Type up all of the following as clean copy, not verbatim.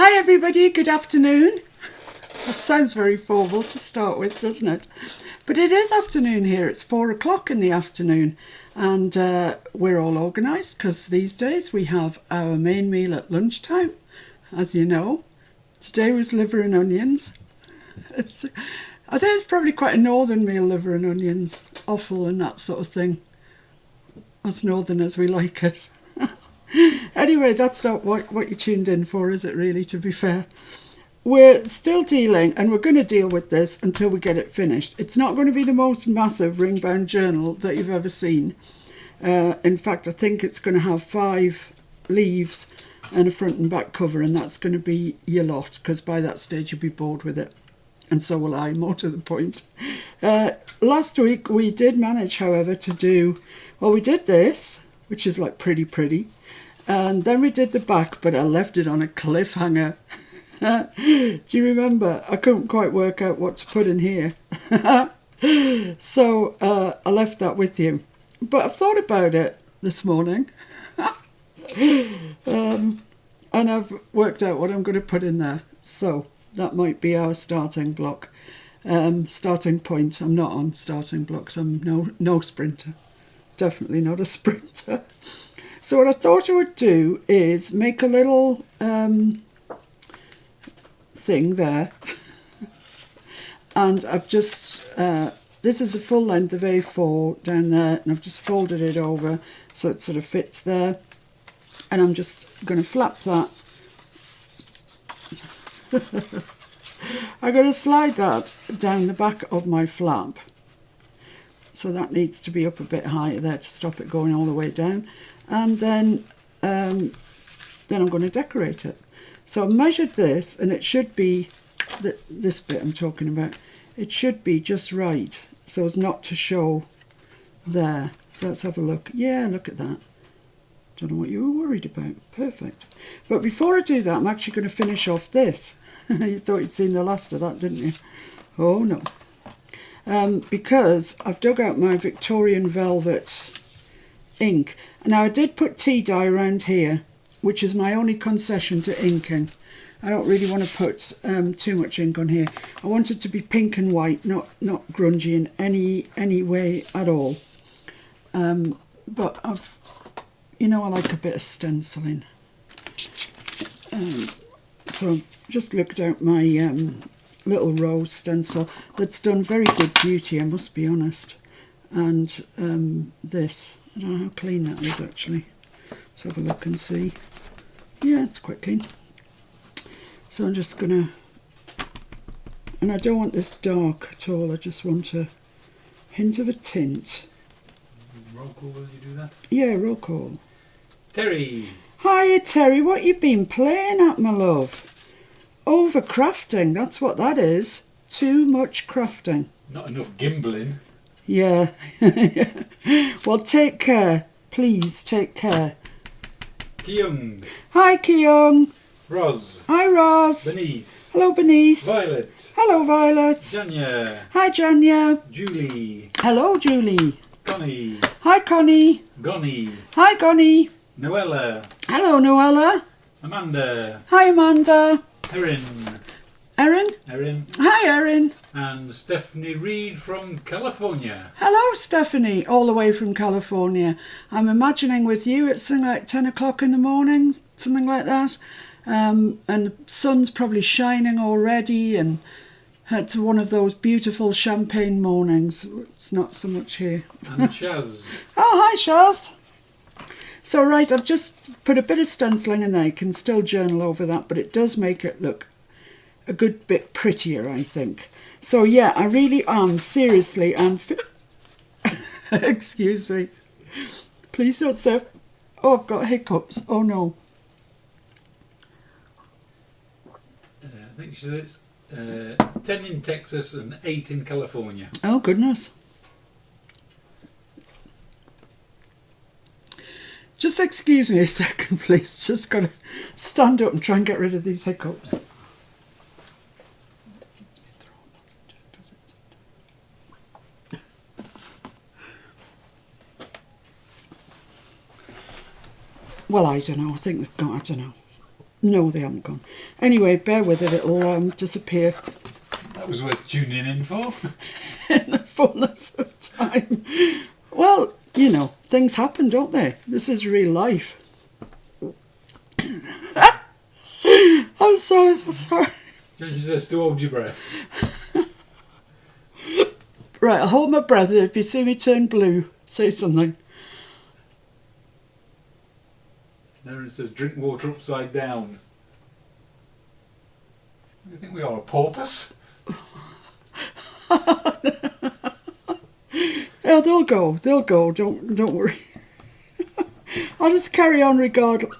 Hi everybody, good afternoon. That sounds very formal to start with, doesn't it? But it is afternoon here, it's 4 o'clock in the afternoon, and we're all organised because these days we have our main meal at lunchtime, as you know. Today was liver and onions. I think it's probably quite a northern meal, liver and onions, offal and that sort of thing. Us northerners, we like it. Anyway, that's not what you tuned in for, is it really, to be fair? We're still dealing, and we're going to deal with this until we get it finished. It's not going to be the most massive ring-bound journal that you've ever seen. In fact, I think it's going to have 5 leaves and a front and back cover, and that's going to be your lot, because by that stage you'll be bored with it. And so will I, more to the point. Last week we did manage, however, to do... Well, we did this, which is like pretty. And then we did the back, but I left it on a cliffhanger. Do you remember? I couldn't quite work out what to put in here. So I left that with you. But I've thought about it this morning. And I've worked out what I'm going to put in there. So that might be our starting block. Starting point. I'm not on starting blocks. I'm no sprinter. Definitely not a sprinter. So what I thought I would do is make a little thing there. And I've just, this is a full length of A4 down there, and I've just folded it over so it sort of fits there. And I'm just going to flap that. I'm going to slide that down the back of my flap. So that needs to be up a bit higher there to stop it going all the way down. And then I'm going to decorate it. So I've measured this, and it should be, this bit I'm talking about, it should be just right, so as not to show there. So let's have a look. Yeah, look at that. Don't know what you were worried about. Perfect. But before I do that, I'm actually going to finish off this. You thought you'd seen the last of that, didn't you? Oh, no. Because I've dug out my Victorian Velvet ink. Now, I did put tea dye around here, which is my only concession to inking. I don't really want to put too much ink on here. I want it to be pink and white, not grungy in any way at all. But I like a bit of stenciling. So I've just looked out my little rose stencil that's done very good duty, I must be honest. And this, I don't know how clean that is actually. Let's have a look and see. Yeah, it's quite clean. So I'm just gonna, and I don't want this dark at all, I just want a hint of a tint. Roll call, will you do that? Yeah, roll call. Terry! Hiya Terry, what you been playing at, my love? Over crafting, that's what that is. Too much crafting. Not enough gimbling. Yeah. Well, take care. Please take care. Kyung. Hi, Kyung. Ros. Hi, Ros. Bernice. Hello, Bernice. Violet. Hello, Violet. Janya. Hi, Janya. Julie. Hello, Julie. Connie. Hi, Connie. Gonnie. Hi, Connie. Noella. Hello, Noella. Amanda. Hi, Amanda. Erin. Erin. Erin. Hi, Erin. And Stephanie Reed from California. Hello, Stephanie, all the way from California. I'm imagining with you it's something like 10 o'clock in the morning, something like that. And the sun's probably shining already, and it's one of those beautiful champagne mornings. It's not so much here. And Shaz. Oh, hi, Shaz. So, right, I've just put a bit of stenciling in there. You can still journal over that, but it does make it look a good bit prettier, I think. So, yeah, I really am, seriously, excuse me. Please don't say, oh, I've got hiccups. Oh, no. I think she says 10 in Texas and 8 in California. Oh, goodness. Just excuse me a second, please. Just got to stand up and try and get rid of these hiccups. Well, I don't know. I think we've got, I don't know. No, they haven't gone. Anyway, bear with it, it'll disappear That was worth tuning in for. in the fullness of time. Well, you know, things happen, don't they? This is real life. I'm so sorry. Ginger says to hold your breath. Right, I'll hold my breath, and if you see me turn blue, say something. Erin says drink water upside down. Do you think we are a porpoise? Yeah, they'll go, don't worry. I'll just carry on regardless.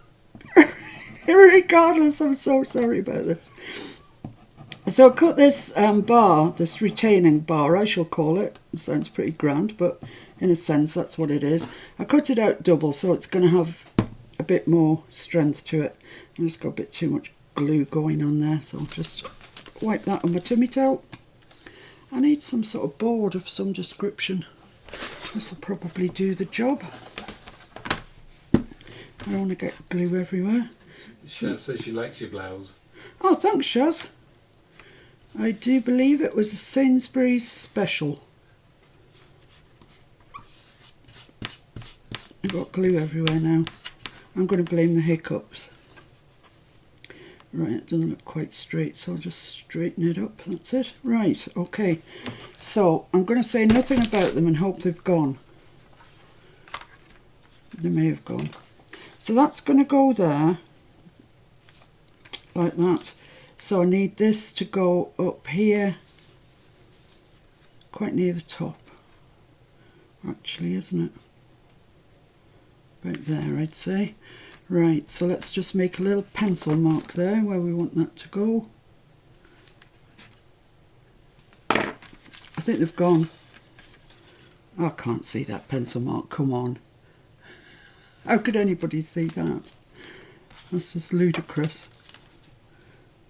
Regardless, I'm so sorry about this. So I cut this bar, this retaining bar, I shall call it. It sounds pretty grand, but in a sense that's what it is. I cut it out double, so it's going to have a bit more strength to it. I just got a bit too much glue going on there, so I'll just wipe that on my tummy towel. I need some sort of board of some description. This will probably do the job. I don't want to get glue everywhere. Shaz says she likes your blouse. Oh, thanks, Shaz. I do believe it was a Sainsbury's special. I've got glue everywhere now. I'm going to blame the hiccups. Right, it doesn't look quite straight, so I'll just straighten it up. That's it. Right, okay. So I'm going to say nothing about them and hope they've gone. They may have gone. So that's going to go there, like that. So I need this to go up here, quite near the top, actually, isn't it? Right there, I'd say. Right, so let's just make a little pencil mark there where we want that to go. I think they've gone. I can't see that pencil mark, come on. How could anybody see that? That's just ludicrous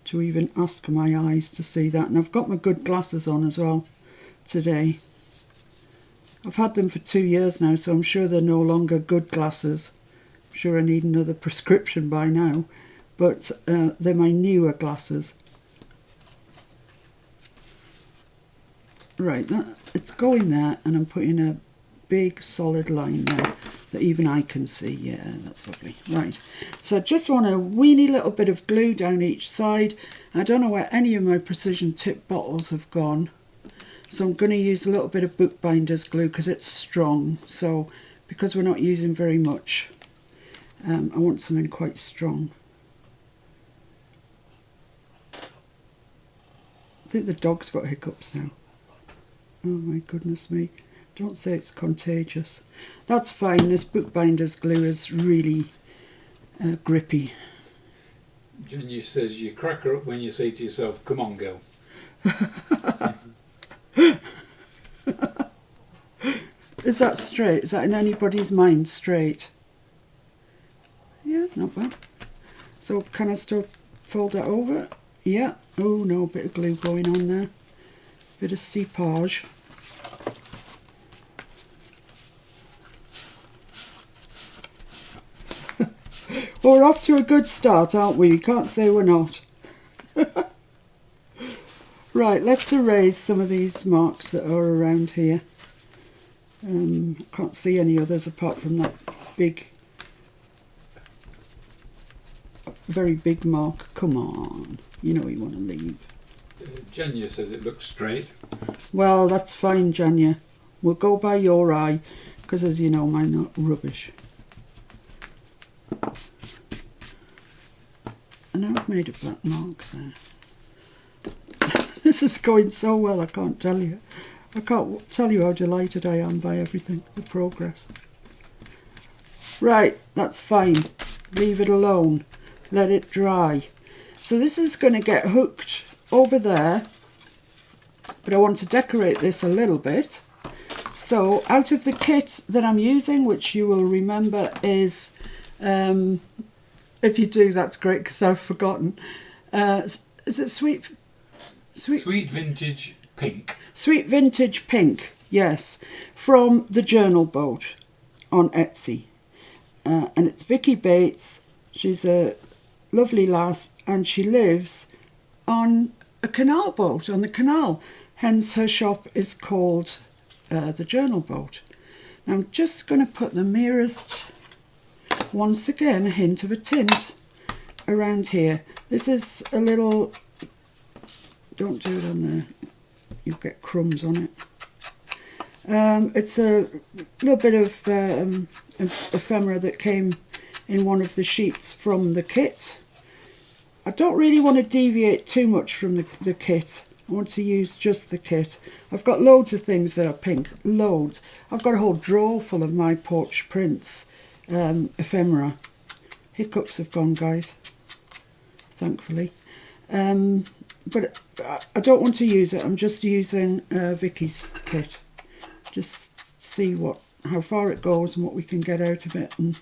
to even ask my eyes to see that. And I've got my good glasses on as well today. I've had them for 2 years now, so I'm sure they're no longer good glasses. I'm sure I need another prescription by now, but they're my newer glasses. Right, it's going there, and I'm putting a big solid line there that even I can see. Yeah, that's lovely. Right, so I just want a weeny little bit of glue down each side. I don't know where any of my precision tip bottles have gone, so I'm going to use a little bit of Bookbinders glue because it's strong. So because we're not using very much, I want something quite strong. I think the dog's got hiccups now. Oh my goodness me. Don't say it's contagious. That's fine. This Bookbinders glue is really grippy. Junior says you crack her up when you say to yourself, come on, girl. Is that straight? Is that in anybody's mind straight? Yeah, not bad. So can I still fold that over? Yeah. Oh no, bit of glue going on there. Bit of seepage. Well, we're off to a good start, aren't we? You can't say we're not. Right, let's erase some of these marks that are around here. I can't see any others apart from that big, very big mark. Come on, you know you want to leave. Janya says it looks straight. Well, that's fine, Janya. We'll go by your eye, because as you know, mine are rubbish. And now I've made a black mark there. This is going so well, I can't tell you. I can't tell you how delighted I am by everything, the progress. Right, that's fine. Leave it alone. Let it dry. So this is going to get hooked over there, but I want to decorate this a little bit. So out of the kit that I'm using, which you will remember is, if you do, that's great because I've forgotten. Is it Sweet Vintage Pink. Sweet Vintage Pink, yes, from the Journal Boat on Etsy. And it's Vicky Bates. She's a lovely lass, and she lives on a canal boat, on the canal. Hence her shop is called the Journal Boat. Now I'm just going to put the merest, once again, a hint of a tint around here. This is a little, don't do it on there, you'll get crumbs on it. It's a little bit of ephemera that came in one of the sheets from the kit. I don't really want to deviate too much from the kit. I want to use just the kit. I've got loads of things that are pink, loads. I've got a whole drawer full of My Porch Prints ephemera. Hiccups have gone, guys, thankfully. But I don't want to use it. I'm just using Vicky's kit. Just see how far it goes and what we can get out of it and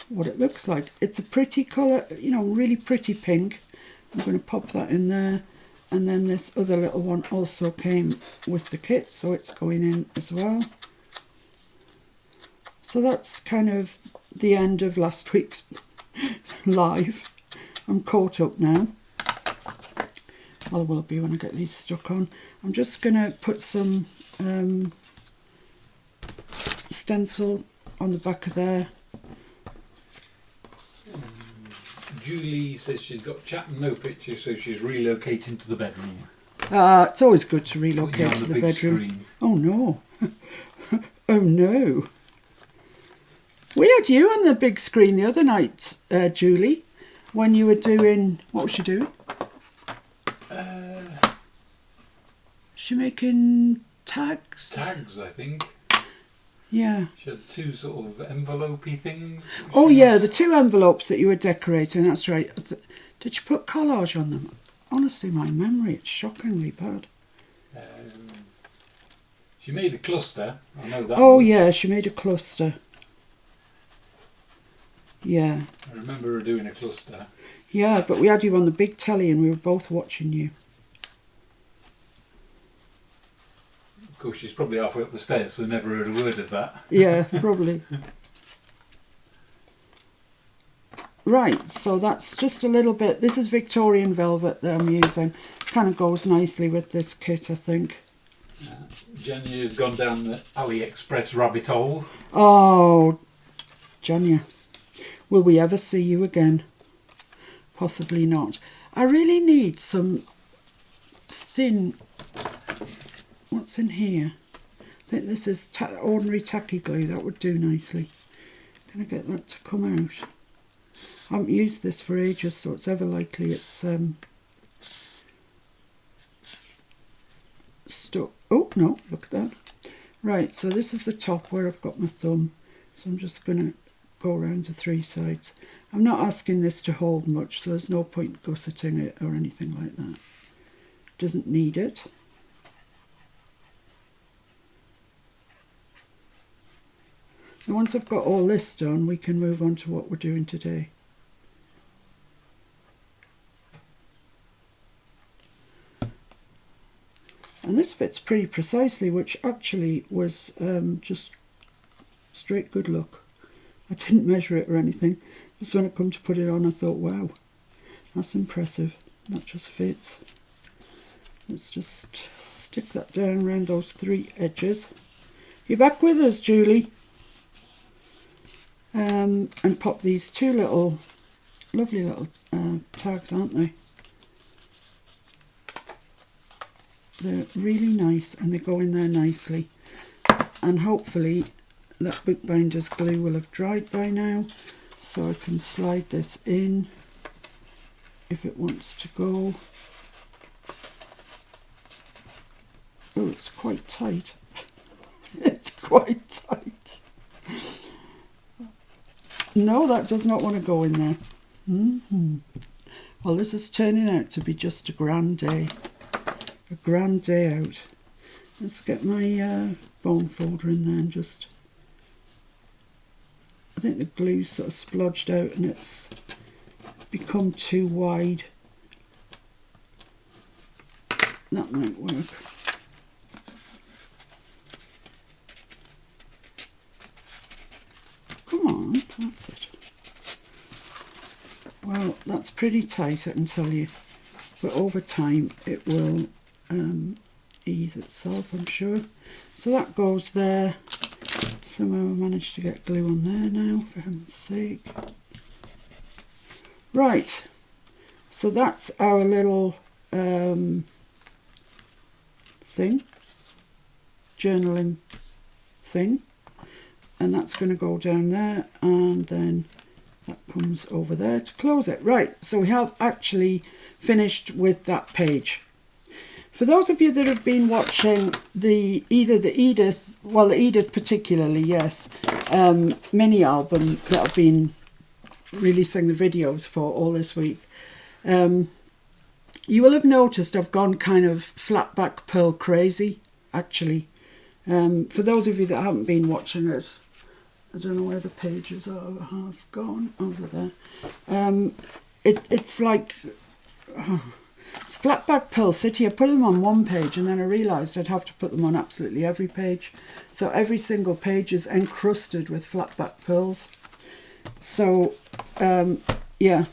what it looks like. It's a pretty colour, you know, really pretty pink. I'm going to pop that in there. And then this other little one also came with the kit, so it's going in as well. So that's kind of the end of last week's live. I'm caught up now. Well, I will be when I get these stuck on. I'm just going to put some stencil on the back of there. Julie says she's got chat and no picture, so she's relocating to the bedroom. It's always good to relocate to the bedroom. Screen. Oh no. Oh no. We had you on the big screen the other night, Julie, when you were doing, what was she doing? She making tags? Tags, I think. Yeah. She had two sort of envelope-y things. Oh yeah, the two envelopes that you were decorating, that's right. Did you put collage on them? Honestly, my memory, it's shockingly bad. She made a cluster, I know that. Oh much. yeah, she made a cluster. Yeah. I remember her doing a cluster. Yeah, but we had you on the big telly and we were both watching you. Of course, she's probably halfway up the stairs, so never heard a word of that. Yeah, probably. Right, so that's just a little bit. This is Victorian velvet that I'm using. Kind of goes nicely with this kit, I think. Jenny has gone down the AliExpress rabbit hole. Oh, Janya, will we ever see you again? Possibly not. I really need some thin... What's in here? I think this is ordinary tacky glue. That would do nicely. Can I get that to come out? I haven't used this for ages, so it's ever likely it's stuck. Oh no, look at that. Right, so this is the top where I've got my thumb. So I'm just going to go around the three sides. I'm not asking this to hold much, so there's no point gusseting it or anything like that. Doesn't need it. And once I've got all this done, we can move on to what we're doing today. And this fits pretty precisely, which actually was just straight good luck. I didn't measure it or anything. Just when I come to put it on, I thought, wow, that's impressive. That just fits. Let's just stick that down around those three edges. You back with us, Julie? And pop these two little, lovely little tags, aren't they? They're really nice and they go in there nicely. And hopefully that bookbinder's glue will have dried by now, so I can slide this in if it wants to go. Oh, it's quite tight. It's quite tight. No, that does not want to go in there. Well, this is turning out to be just a grand day. A grand day out. Let's get my bone folder in there and just... I think the glue's sort of splodged out and it's become too wide. That might work. Come on, that's it. Well, that's pretty tight, I can tell you. But over time it will ease itself, I'm sure. So that goes there. Somehow I managed to get glue on there now, for heaven's sake. Right, so that's our little thing, journaling thing. And that's going to go down there, and then that comes over there to close it. Right, so we have actually finished with that page. For those of you that have been watching the Edith particularly, yes, mini album that I've been releasing the videos for all this week, you will have noticed I've gone kind of flat back pearl crazy, actually. For those of you that haven't been watching it, I don't know where the pages are, have gone over there. It's like, it's flat back pearl city. I put them on one page and then I realised I'd have to put them on absolutely every page. So every single page is encrusted with flat back pearls. So yeah,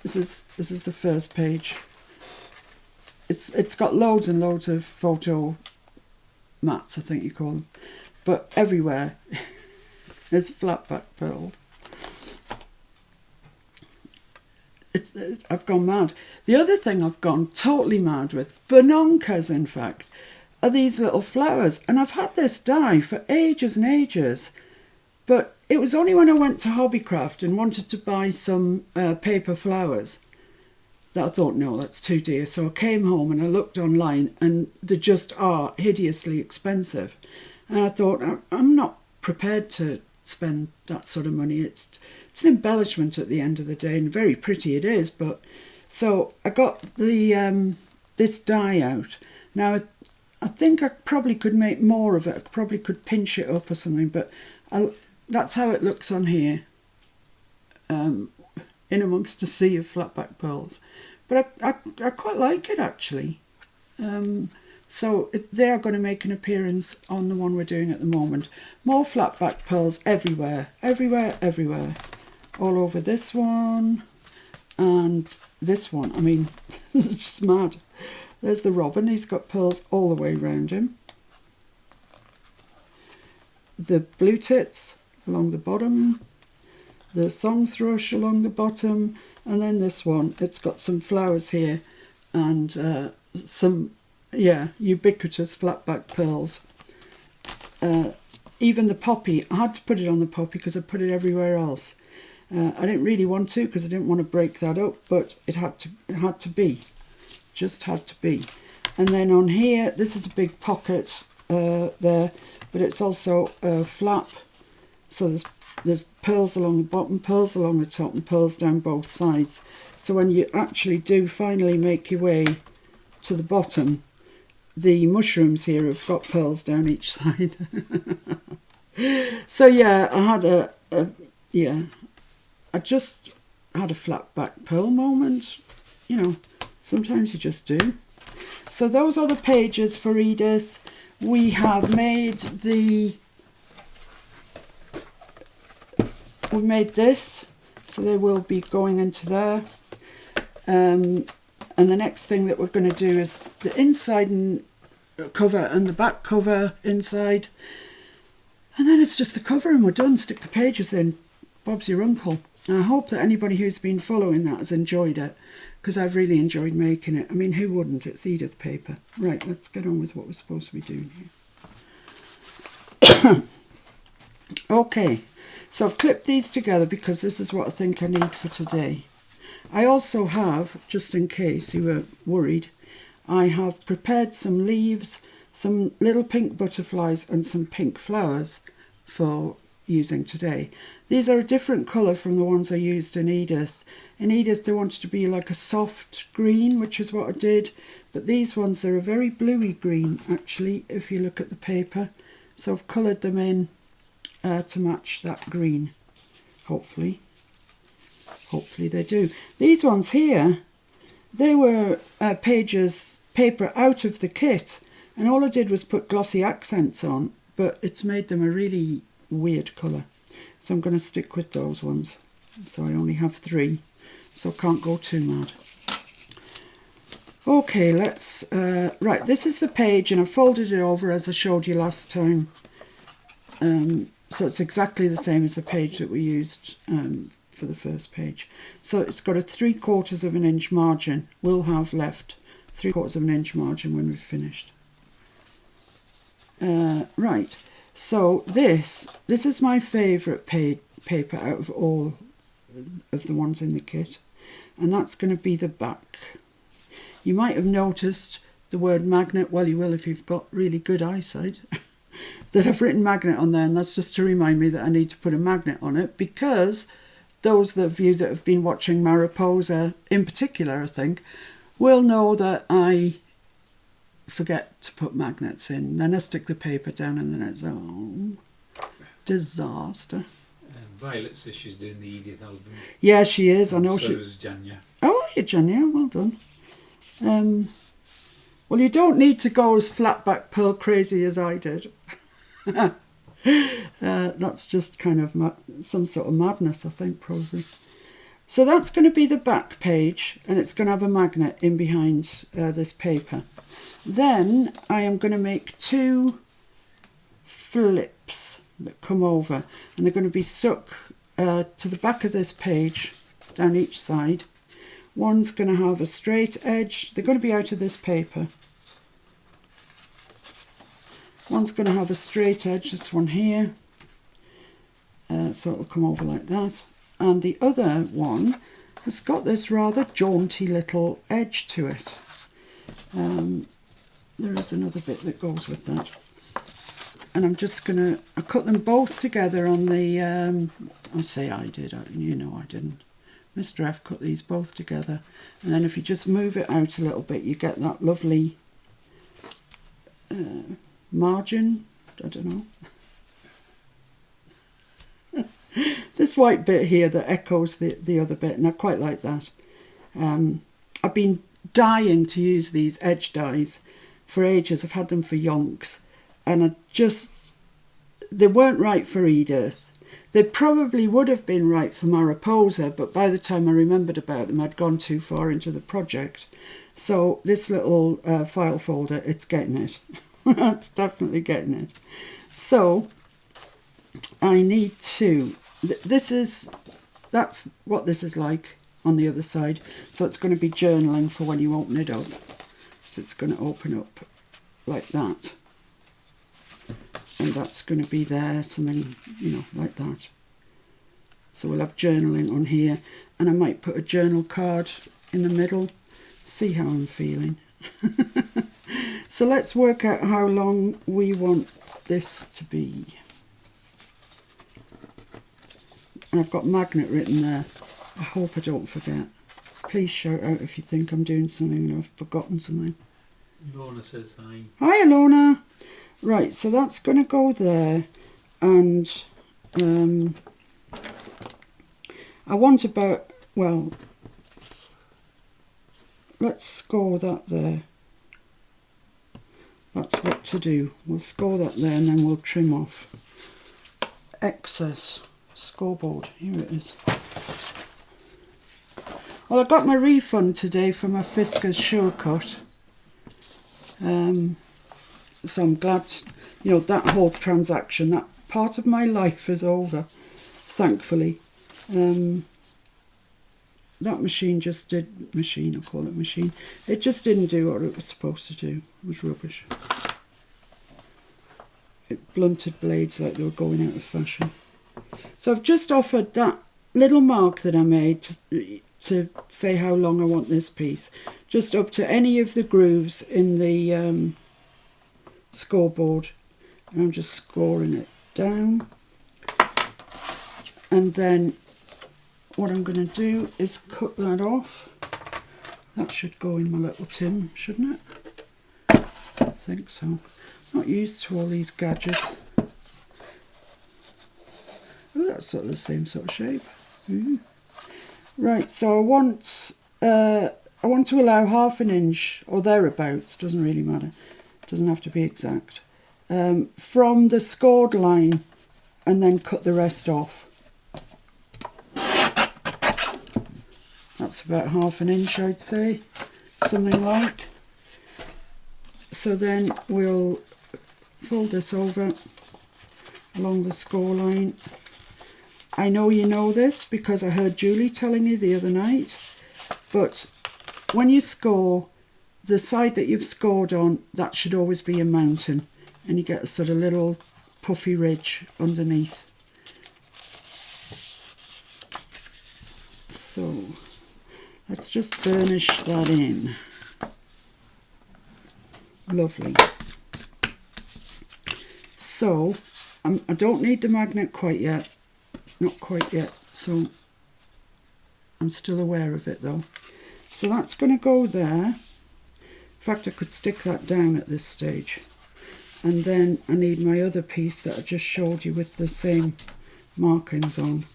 this is the first page. It's got loads and loads of photo mats, I think you call them, but everywhere is flat back pearl. I've gone mad. The other thing I've gone totally mad with, bononkas in fact, are these little flowers. And I've had this die for ages and ages, but it was only when I went to Hobbycraft and wanted to buy some paper flowers that I thought, no, that's too dear. So I came home and I looked online, and they just are hideously expensive. And I thought, I'm not prepared to spend that sort of money. It's an embellishment at the end of the day, and very pretty it is. But so I got the this die out. Now I think I probably could make more of it. I probably could pinch it up or something, but that's how it looks on here, in amongst a sea of flatback pearls. But I quite like it actually. So they are going to make an appearance on the one we're doing at the moment. More flatback pearls everywhere, everywhere, everywhere. All over this one and this one. I mean, it's just mad. There's the robin. He's got pearls all the way around him. The blue tits along the bottom. The song thrush along the bottom. And then this one, it's got some flowers here and some, yeah, ubiquitous flatback pearls. Even the poppy, I had to put it on the poppy because I put it everywhere else. I didn't really want to because I didn't want to break that up, but it had to be, just had to be. And then on here, this is a big pocket there, but it's also a flap. So there's pearls along the bottom, pearls along the top, and pearls down both sides. So when you actually do finally make your way to the bottom, the mushrooms here have got pearls down each side. So yeah, I had I just had a flat back pearl moment. You know, sometimes you just do. So those are the pages for Edith. We have made we've made this, so they will be going into there. And the next thing that we're going to do is the inside and cover and the back cover inside. And then it's just the cover and we're done. Stick the pages in. Bob's your uncle. And I hope that anybody who's been following that has enjoyed it, because I've really enjoyed making it. I mean, who wouldn't? It's Edith paper. Right, let's get on with what we're supposed to be doing here. Okay, so I've clipped these together because this is what I think I need for today. I also have, just in case you were worried, I have prepared some leaves, some little pink butterflies and some pink flowers for using today. These are a different colour from the ones I used in Edith. In Edith they wanted to be like a soft green, which is what I did, but these ones are a very bluey green actually if you look at the paper. So I've coloured them in to match that green, hopefully. Hopefully they do. These ones here, they were paper out of the kit, and all I did was put glossy accents on, but it's made them a really weird colour. So I'm going to stick with those ones. So I only have 3. so can't go too mad. Okay, let's, right, this is the page, and I folded it over as I showed you last time. So it's exactly the same as the page that we used for the first page. So it's got a 3/4 of an inch margin. We'll have left 3/4 of an inch margin when we've finished. Right, so this is my favourite paper out of all of the ones in the kit, and that's going to be the back. You might have noticed the word magnet, well you will if you've got really good eyesight, that I've written magnet on there, and that's just to remind me that I need to put a magnet on it, because those of you that have been watching Mariposa in particular, I think, will know that I forget to put magnets in. Then I stick the paper down and then it's, oh, disaster. Violet says she's doing the Edith album. Yeah, she is. I know. So is Janya. Oh, are you, Janya? Well done. Well, you don't need to go as flatback pearl crazy as I did. That's just kind of some sort of madness, I think, probably. So that's going to be the back page, and it's going to have a magnet in behind this paper. Then I am going to make 2 flips that come over, and they're going to be stuck to the back of this page down each side. One's going to have a straight edge. They're going to be out of this paper. One's going to have a straight edge, this one here. So it'll come over like that. And the other one has got this rather jaunty little edge to it. There is another bit that goes with that. And I'm just going to, I cut them both together on the, I say I did, you know I didn't. Mr. F cut these both together, and then if you just move it out a little bit, you get that lovely margin, I don't know. This white bit here that echoes the other bit, and I quite like that. I've been dying to use these edge dies for ages. I've had them for yonks, and they weren't right for Edith. They probably would have been right for Mariposa, but by the time I remembered about them, I'd gone too far into the project. So this little file folder, it's getting it. It's definitely getting it. So I need to, that's what this is like on the other side. So it's going to be journaling for when you open it up. So it's going to open up like that. And that's going to be there, something, like that. So we'll have journaling on here, and I might put a journal card in the middle, see how I'm feeling. So let's work out how long we want this to be. And I've got magnet written there. I hope I don't forget. Please shout out if you think I'm doing something and I've forgotten something. Lorna says hi. Hi, Lorna. Right, so that's going to go there, and I want about, well, let's score that there. That's what to do. We'll score that there, and then we'll trim off excess scoreboard. Here it is. Well, I got my refund today for my Fiskars Sure-Cut. So I'm glad, that whole transaction, that part of my life is over, thankfully. That machine just did, I call it machine, it just didn't do what it was supposed to do. It was rubbish. It blunted blades like they were going out of fashion. So I've just offered that little mark that I made to say how long I want this piece, just up to any of the grooves in the scoreboard, and I'm just scoring it down. And then what I'm going to do is cut that off. That should go in my little tin, shouldn't it? I think so. Not used to all these gadgets. Oh, that's sort of the same sort of shape. Right, so I want to allow 1/2 inch or thereabouts, doesn't really matter, doesn't have to be exact, from the scored line, and then cut the rest off. That's about 1/2 inch, I'd say, something like. So then we'll fold this over along the score line. I know you know this because I heard Julie telling you the other night, but when you score, the side that you've scored on, that should always be a mountain, and you get a sort of little puffy ridge underneath. So let's just burnish that in. Lovely. So I don't need the magnet quite yet, not quite yet, so I'm still aware of it though. So that's going to go there. In fact, I could stick that down at this stage. And then I need my other piece that I just showed you with the same markings on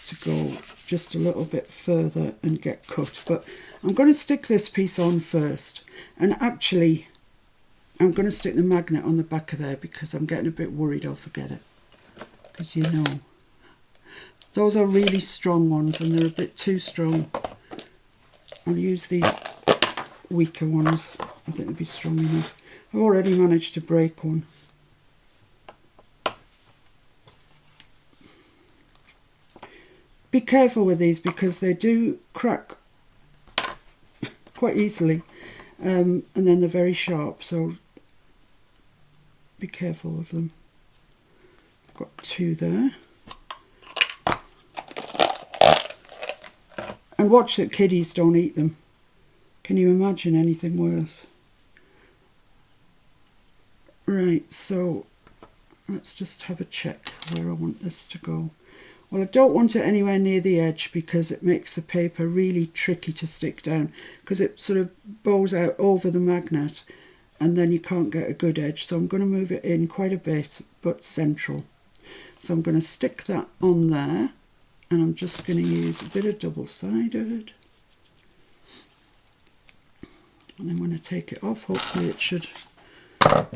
to go just a little bit further and get cut. But I'm going to stick this piece on first. And actually, I'm going to stick the magnet on the back of there because I'm getting a bit worried I'll forget it. Because you know, those are really strong ones and they're a bit too strong. I'll use these weaker ones. I think they'll be strong enough. I've already managed to break one. Be careful with these because they do crack quite easily, and then they're very sharp, so be careful of them. I've got 2 there. And watch that kiddies don't eat them. Can you imagine anything worse? Right, so let's just have a check where I want this to go. Well, I don't want it anywhere near the edge because it makes the paper really tricky to stick down because it sort of bows out over the magnet and then you can't get a good edge. So I'm going to move it in quite a bit, but central. So I'm going to stick that on there and I'm just going to use a bit of double-sided. And then when I take it off, hopefully it should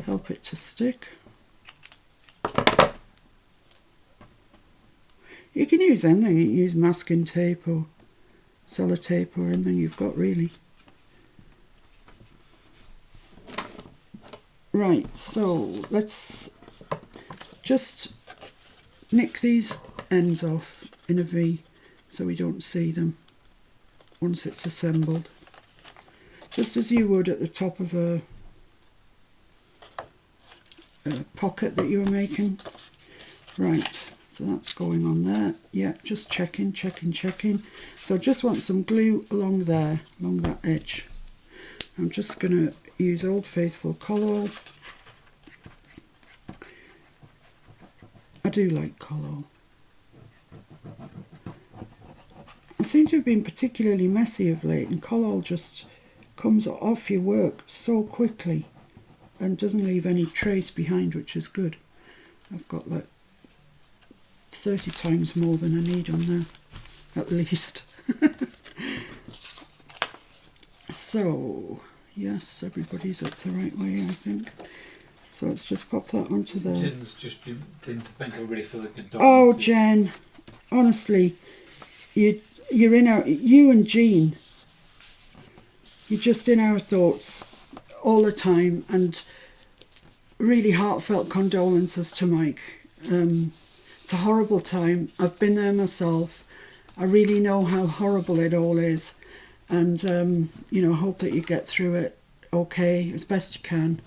help it to stick. You can use anything, you can use masking tape or sellotape or anything you've got really. Right, so let's just nick these ends off in a V so we don't see them once it's assembled. Just as you would at the top of a pocket that you were making. Right. So that's going on there. Yeah, just checking. So I just want some glue along there, along that edge. I'm just going to use Old Faithful Collall. I do like Collall. I seem to have been particularly messy of late, and Collall just comes off your work so quickly and doesn't leave any trace behind, which is good. I've got like 30 times more than I need on there, at least. So, yes, everybody's up the right way, I think. So let's just pop that onto there. Jen's just been to thank everybody for the condolences. Oh, Jen, honestly, you're in our, you and Jean, you're just in our thoughts all the time, and really heartfelt condolences to Mike. It's a horrible time. I've been there myself. I really know how horrible it all is, and you know, I hope that you get through it okay as best you can.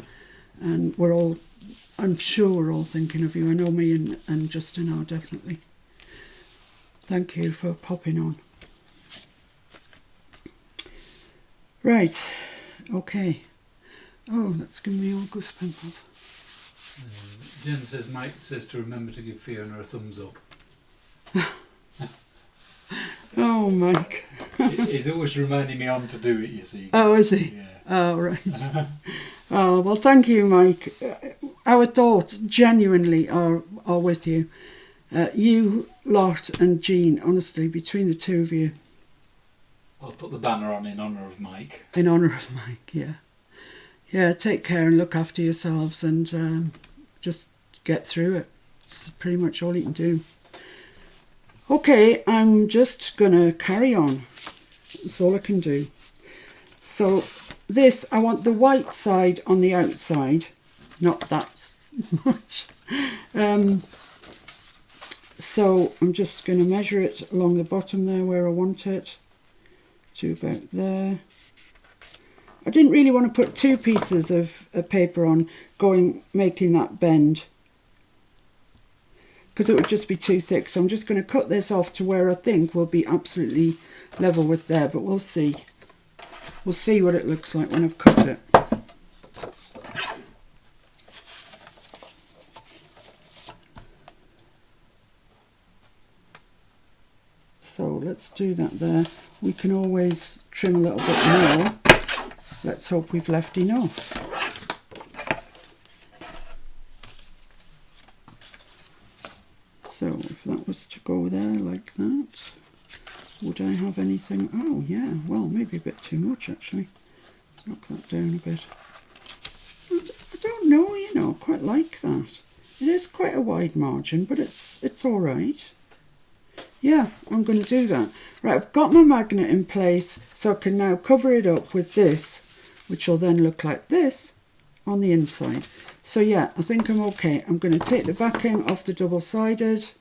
And we're all, I'm sure we're all thinking of you. I know me and Justin are definitely. Thank you for popping on. Right, okay. Oh, that's giving me all goose pimples. Jen says Mike says to remember to give Fiona a thumbs up. Oh, Mike. He's always reminding me on to do it, you see. Oh, is he? Yeah. Oh, right. Oh, well, thank you, Mike. Our thoughts genuinely are with you. You lot and Jean, honestly, between the two of you. I'll put the banner on in honour of Mike. In honour of Mike, yeah. Yeah, take care and look after yourselves and just get through it. It's pretty much all you can do. Okay, I'm just going to carry on. That's all I can do. So this, I want the white side on the outside, not that much. So I'm just going to measure it along the bottom there where I want it to about there. I didn't really want to put two pieces of paper on making that bend, because it would just be too thick. So I'm just going to cut this off to where I think will be absolutely level with there, but we'll see. We'll see what it looks like when I've cut it. So let's do that there. We can always trim a little bit more. Let's hope we've left enough. So if that was to go there like that, would I have anything? Oh yeah, well maybe a bit too much actually. Let's knock that down a bit. I don't know, you know, I quite like that. It is quite a wide margin, but it's all right. Yeah, I'm going to do that. Right, I've got my magnet in place, so I can now cover it up with this, which will then look like this on the inside. So yeah, I think I'm okay. I'm going to take the backing off the double-sided.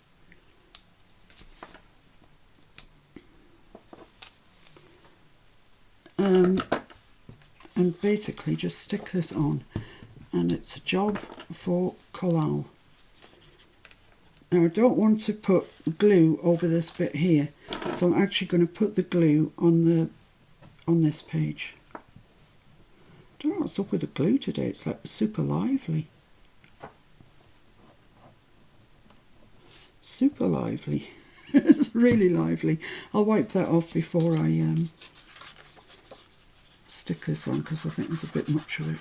And basically just stick this on. And it's a job for collal. Now I don't want to put glue over this bit here, so I'm actually going to put the glue on this page. I don't know what's up with the glue today, it's like super lively. Super lively. It's really lively. I'll wipe that off before I stick this on, because I think there's a bit much of it.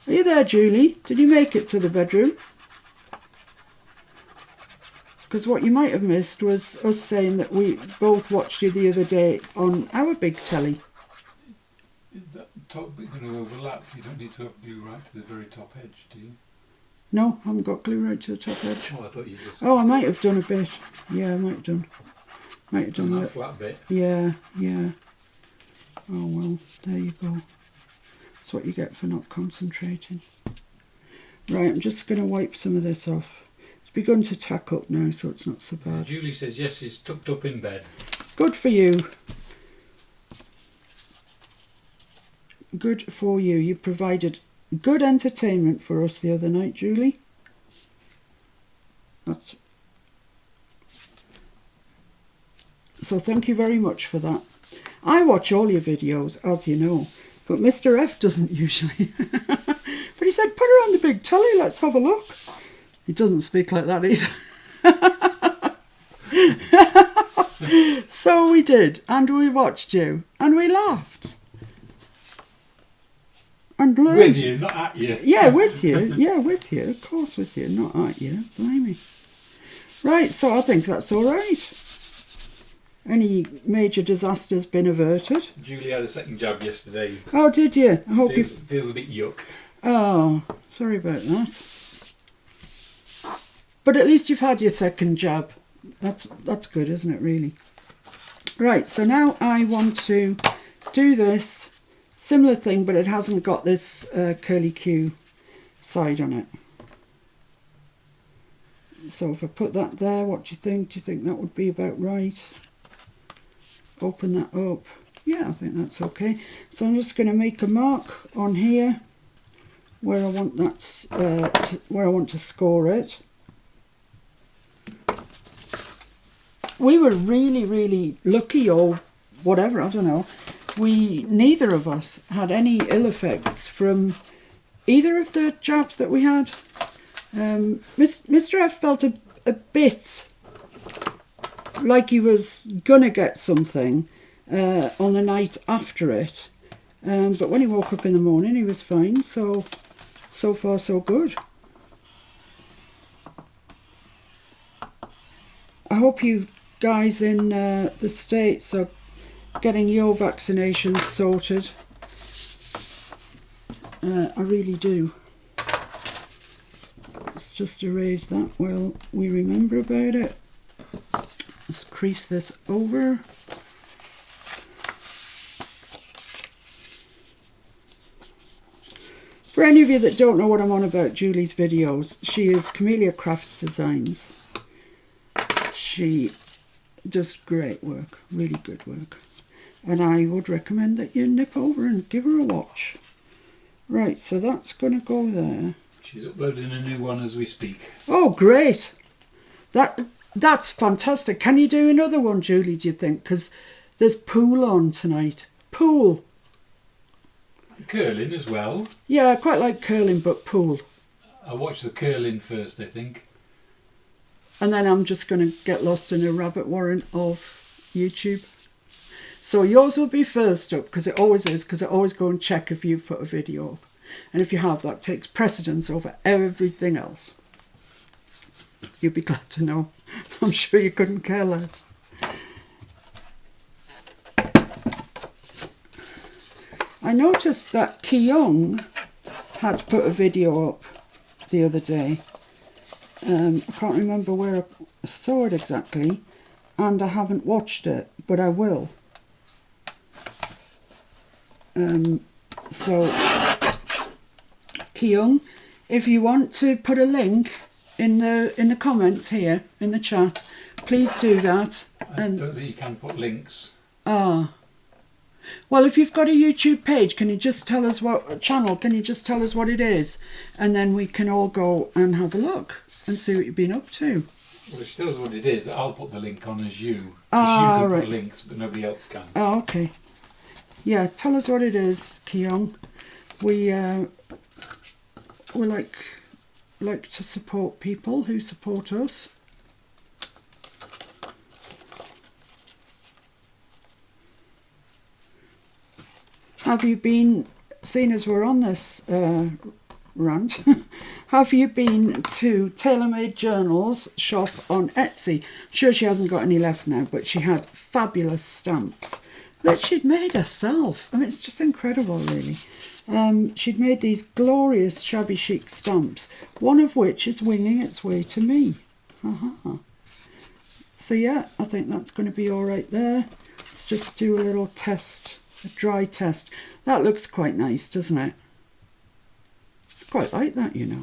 Are you there, Julie? Did you make it to the bedroom? Because what you might have missed was us saying that we both watched you the other day on our big telly. Is that top bit going to overlap? You don't need to have glue right to the very top edge, do you? No, I haven't got glue right to the top edge. Oh, I thought you just... Oh, I might have done a bit. Yeah, I might have done. Might have done that flat bit. Yeah, yeah. Oh well, there you go. That's what you get for not concentrating. Right, I'm just going to wipe some of this off. It's begun to tack up now, so it's not so bad. Julie says yes, she's tucked up in bed. Good for you. Good for you. You provided good entertainment for us the other night, Julie. So thank you very much for that. I watch all your videos, as you know, but Mr. F doesn't usually. But he said, put her on the big telly, let's have a look. He doesn't speak like that either. So we did, and we watched you, and we laughed. And learned. With you, not at you. Yeah, with you. Yeah, with you. Of course with you, not at you. Blimey. Right, so I think that's all right. Any major disasters been averted? Julie had a second jab yesterday. Oh, did you? I hope Feels a bit yuck. Oh, sorry about that. But at least you've had your second jab. That's good, isn't it, really? Right, so now I want to do this similar thing, but it hasn't got this curly Q side on it. So if I put that there, what do you think? Do you think that would be about right? Open that up. Yeah, I think that's okay. So I'm just going to make a mark on here where I want that, where I want to score it. We were really, really lucky, or whatever, I don't know. Neither of us had any ill effects from either of the jabs that we had. Mr. F felt a bit like he was gonna get something on the night after it, but when he woke up in the morning he was fine, so far so good. I hope you guys in the States are getting your vaccinations sorted. I really do. Let's just erase that while we remember about it. Let's crease this over. For any of you that don't know what I'm on about, Julie's videos, she is Camellia Crafts Designs. She does great work, really good work. And I would recommend that you nip over and give her a watch. Right, so that's going to go there. She's uploading a new one as we speak. Oh, great. That's fantastic. Can you do another one, Julie, do you think? Because there's pool on tonight. Pool. Curling as well. Yeah, I quite like curling, but pool. I'll watch the curling first, I think. And then I'm just going to get lost in a rabbit warren of YouTube. So yours will be first up, because it always is, because I always go and check if you've put a video up. And if you have, that takes precedence over everything else. You'll be glad to know. I'm sure you couldn't care less. I noticed that Kyung had put a video up the other day. I can't remember where I saw it exactly, and I haven't watched it, but I will. So, Kyung, if you want to put a link in the comments here in the chat, please do that. I don't think you can put links. Ah. Well, if you've got a YouTube page, can you just tell us what channel? Can you just tell us what it is, and then we can all go and have a look and see what you've been up to. Well, if she tells what it is, I'll put the link on as you. Ah, you can right. put links, but nobody else can. Oh, okay. Yeah, tell us what it is, Kyung. We like to support people who support us. Have you been, seeing as we're on this rant, have you been to TaylorMade Journals shop on Etsy? Sure, she hasn't got any left now, but she had fabulous stamps that she'd made herself. I mean, it's just incredible, really. She'd made these glorious shabby chic stamps, one of which is winging its way to me. So yeah, I think that's going to be all right there. Let's just do a little test, a dry test. That looks quite nice, doesn't it? Quite like that, you know.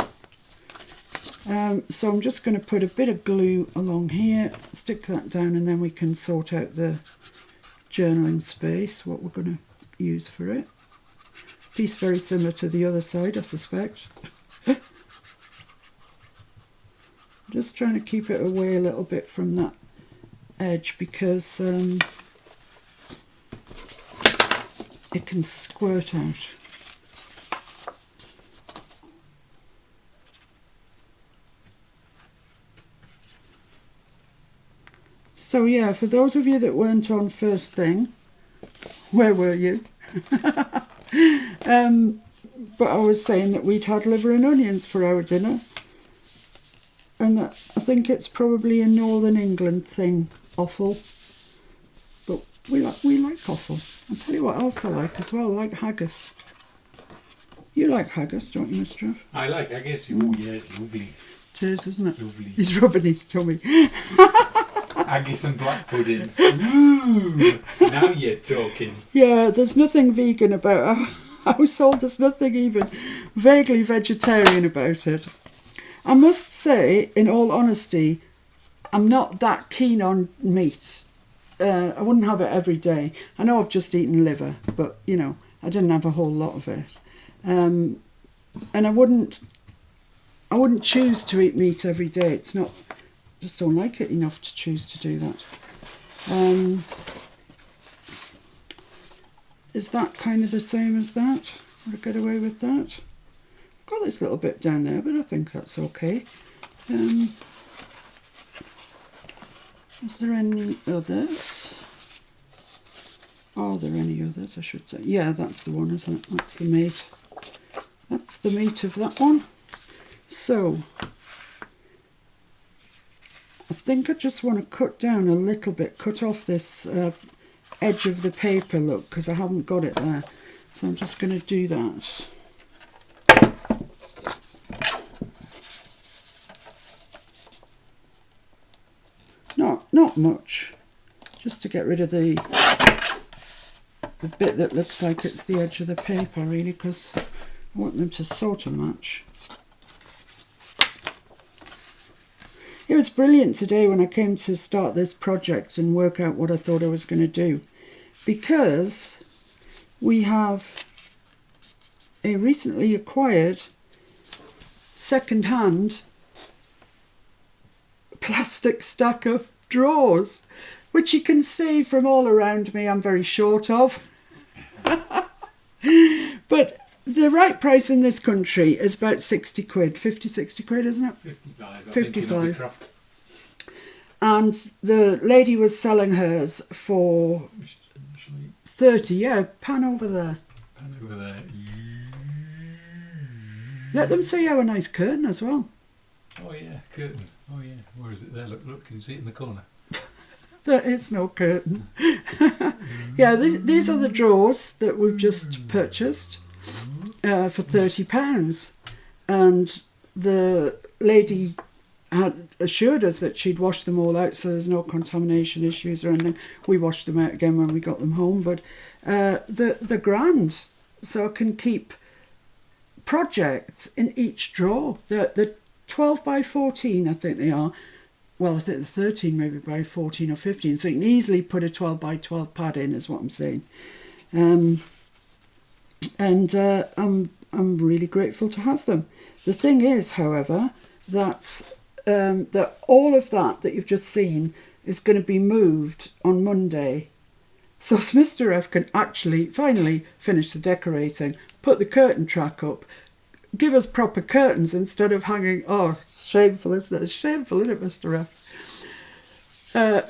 So I'm just going to put a bit of glue along here, stick that down, and then we can sort out the journaling space, what we're going to use for it. Piece very similar to the other side, I suspect. Just trying to keep it away a little bit from that edge, because it can squirt out. So yeah, for those of you that weren't on first thing, where were you? But I was saying that we'd had liver and onions for our dinner, and that I think it's probably a Northern England thing, offal. But we like offal. I'll tell you what else I like as well. I like haggis. You like haggis, don't you, Mr. F? I like haggis. Oh yeah, it's lovely. It is, isn't it? Lovely. He's rubbing his tummy. Haggis and black pudding. Ooh, now you're talking. Yeah, there's nothing vegan about our household. There's nothing even vaguely vegetarian about it. I must say, in all honesty, I'm not that keen on meat. I wouldn't have it every day. I know I've just eaten liver, but, you know, I didn't have a whole lot of it. And I wouldn't choose to eat meat every day. It's not, I just don't like it enough to choose to do that. Is that kind of the same as that? Would I get away with that? I've got this little bit down there, but I think that's okay. Is there any others? Are there any others, I should say? Yeah, that's the one, isn't it? That's the meat. That's the meat of that one. So, I think I just want to cut down a little bit, cut off this edge of the paper, look, because I haven't got it there. So I'm just going to do that. Not much, just to get rid of the bit that looks like it's the edge of the paper, really, because I want them to sort of match. It was brilliant today when I came to start this project and work out what I thought I was going to do, because we have a recently acquired second-hand plastic stack of drawers, which you can see from all around me I'm very short of. But the right price in this country is about 60 quid, 50, 60 quid, isn't it? 55. 55. And the lady was selling hers for 30. Yeah, pan over there. Pan over there. Let them see our nice curtain as well. Oh yeah, curtain. Oh yeah, where is it there? Look, look, can you see it in the corner? There is no curtain. Yeah, these are the drawers that we've just purchased for £30. And the lady had assured us that she'd washed them all out, so there's no contamination issues or anything. We washed them out again when we got them home, but they're grand, so I can keep projects in each drawer. The 12 by 14, I think they are. Well, I think the 13 maybe by 14 or 15, so you can easily put a 12 by 12 pad in, is what I'm saying. I'm really grateful to have them. The thing is, however, that all of that you've just seen is going to be moved on Monday, so Mr. F can actually finally finish the decorating, put the curtain track up, give us proper curtains instead of hanging. Oh, it's shameful, isn't it? It's shameful, isn't it, Mr. F?